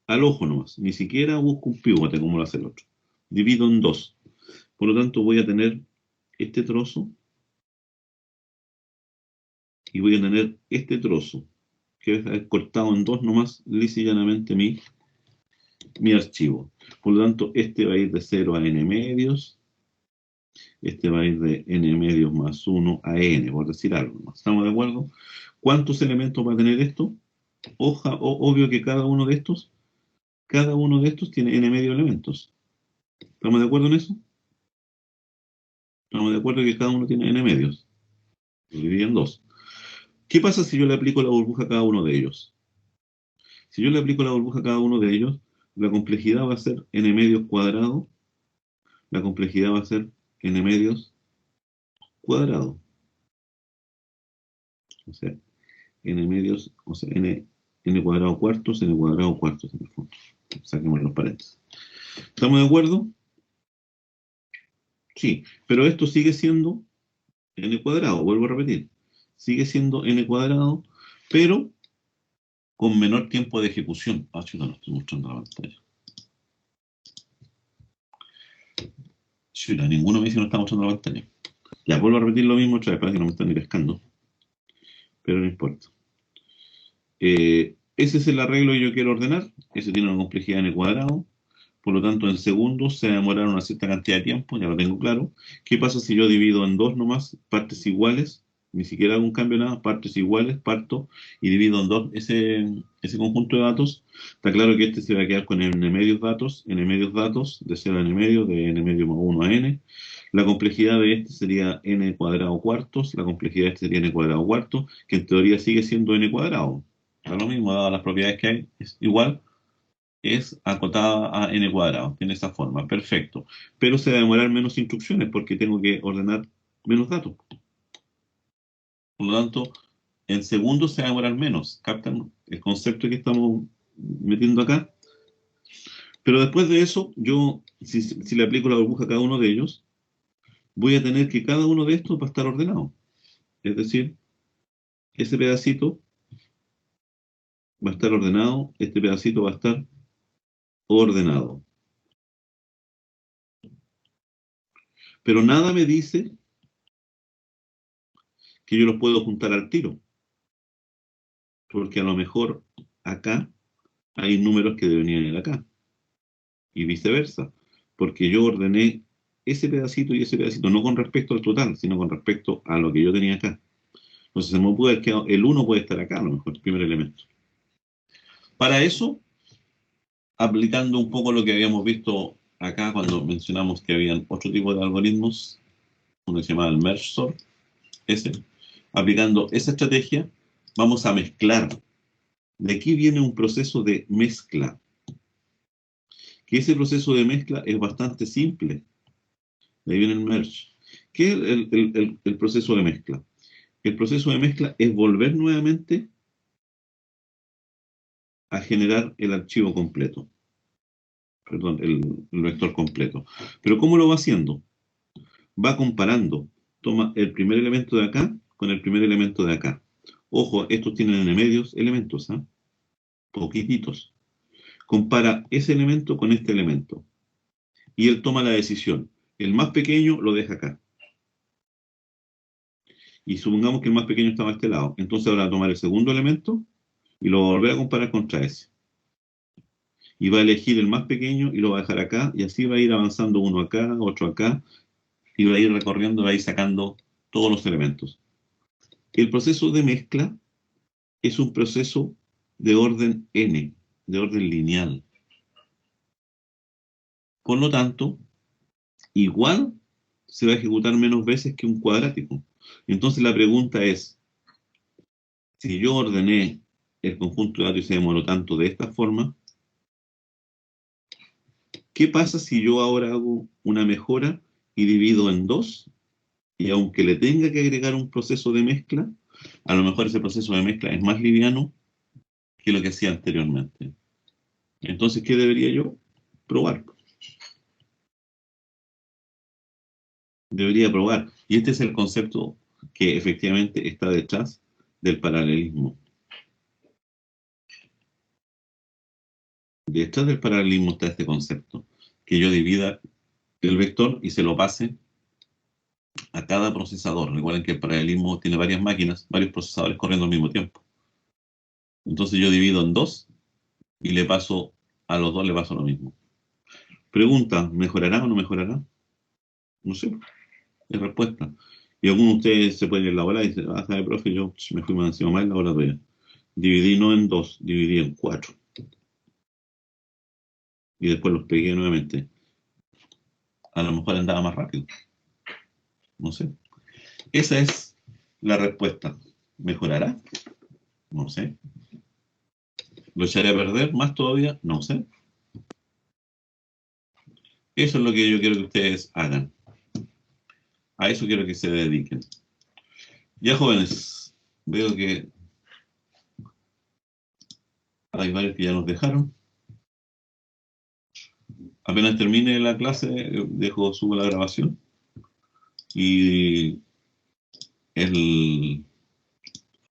al ojo nomás, ni siquiera busco un pivote como lo hace el otro. Divido en dos. Por lo tanto, voy a tener este trozo y voy a tener este trozo, que es cortado en dos nomás, lisa y llanamente mi archivo. Por lo tanto, este va a ir de 0 a n medios. Este va a ir de n medios más 1 a n, por decir algo. ¿Estamos de acuerdo? ¿Cuántos elementos va a tener esto? Obvio que cada uno de estos tiene n medio elementos. ¿Estamos de acuerdo en eso? Estamos de acuerdo que cada uno tiene n medios. Lo dividí en dos. ¿Qué pasa si yo le aplico la burbuja a cada uno de ellos? Si yo le aplico la burbuja a cada uno de ellos, la complejidad va a ser n medios cuadrado. La complejidad va a ser n medios cuadrado. O sea, n medios, o sea, n cuadrado cuartos, n cuadrado cuartos en el fondo. Saquemos los paréntesis. ¿Estamos de acuerdo? Sí, pero esto sigue siendo n cuadrado, vuelvo a repetir. Sigue siendo n cuadrado, pero con menor tiempo de ejecución. Ah, chuta, no estoy mostrando la pantalla. Chuta, ninguno me dice que no está mostrando la pantalla. Ya, vuelvo a repetir lo mismo otra vez para que no me estén ni pescando. Pero no importa. Ese es el arreglo que yo quiero ordenar. Ese tiene una complejidad n cuadrado. Por lo tanto, en segundos se va a demorar una cierta cantidad de tiempo, ya lo tengo claro. ¿Qué pasa si yo divido en dos nomás, partes iguales? Ni siquiera hago un cambio nada, partes iguales, parto y divido en dos ese conjunto de datos. Está claro que este se va a quedar con n medios datos, de 0 a n medio, de n medio más 1 a n. La complejidad de este sería n cuadrado cuartos, la complejidad de este sería n cuadrado cuarto, que en teoría sigue siendo n cuadrado. Da lo mismo, dadas las propiedades que hay, es igual, es acotada a n cuadrado, tiene esa forma, perfecto. Pero se va a demorar menos instrucciones porque tengo que ordenar menos datos. Por lo tanto, en segundos se va a demorar menos. ¿Captan el concepto que estamos metiendo acá? Pero después de eso, yo, si le aplico la burbuja a cada uno de ellos, voy a tener que cada uno de estos va a estar ordenado. Es decir, ese pedacito va a estar ordenado, este pedacito va a estar ordenado. Pero nada me dice que yo los puedo juntar al tiro, porque a lo mejor acá hay números que deberían ir acá, y viceversa, porque yo ordené ese pedacito y ese pedacito, no con respecto al total, sino con respecto a lo que yo tenía acá. Entonces se me puede haber quedado, el 1 puede estar acá, a lo mejor, el primer elemento. Para eso, aplicando un poco lo que habíamos visto acá cuando mencionamos que habían otro tipo de algoritmos, uno que se llamaba el merge sort, ese, aplicando esa estrategia, vamos a mezclar. De aquí viene un proceso de mezcla, que ese proceso de mezcla es bastante simple. De ahí viene el merge. ¿Qué es el proceso de mezcla? El proceso de mezcla es volver nuevamente a generar el archivo completo. Perdón, el vector completo. Pero ¿cómo lo va haciendo? Va comparando. Toma el primer elemento de acá con el primer elemento de acá. Ojo, estos tienen en medios elementos, ¿eh? Poquititos. Compara ese elemento con este elemento. Y él toma la decisión. El más pequeño lo deja acá. Y supongamos que el más pequeño estaba a este lado. Entonces ahora va a tomar el segundo elemento y lo va a volver a comparar contra ese. Y va a elegir el más pequeño y lo va a dejar acá. Y así va a ir avanzando uno acá, otro acá. Y va a ir recorriendo, va a ir sacando todos los elementos. El proceso de mezcla es un proceso de orden n, de orden lineal. Por lo tanto, igual se va a ejecutar menos veces que un cuadrático. Entonces la pregunta es, si yo ordené el conjunto de datos y se demoró tanto de esta forma, ¿qué pasa si yo ahora hago una mejora y divido en dos? Y aunque le tenga que agregar un proceso de mezcla, a lo mejor ese proceso de mezcla es más liviano que lo que hacía anteriormente. Entonces, ¿qué debería yo? Probar. Debería probar. Y este es el concepto que efectivamente está detrás del paralelismo. Detrás del paralelismo está este concepto, que yo divida el vector y se lo pase a cada procesador. Recuerden que el paralelismo tiene varias máquinas, varios procesadores corriendo al mismo tiempo. Entonces yo divido en dos y le paso a los dos, le paso lo mismo. Pregunta, ¿mejorará o no mejorará? No sé, es respuesta. Y algunos de ustedes se pueden elaborar y dicen, ah, sabe, profe, yo me fui más encima más en la laboratoria. Dividí no en dos, dividí en cuatro. Y después los pegué nuevamente. A lo mejor andaba más rápido. No sé. Esa es la respuesta. ¿Mejorará? No sé. ¿Lo echaré a perder más todavía? No sé. Eso es lo que yo quiero que ustedes hagan. A eso quiero que se dediquen. Ya, jóvenes, Veo que hay varios que ya nos dejaron. Apenas termine la clase, subo la grabación y el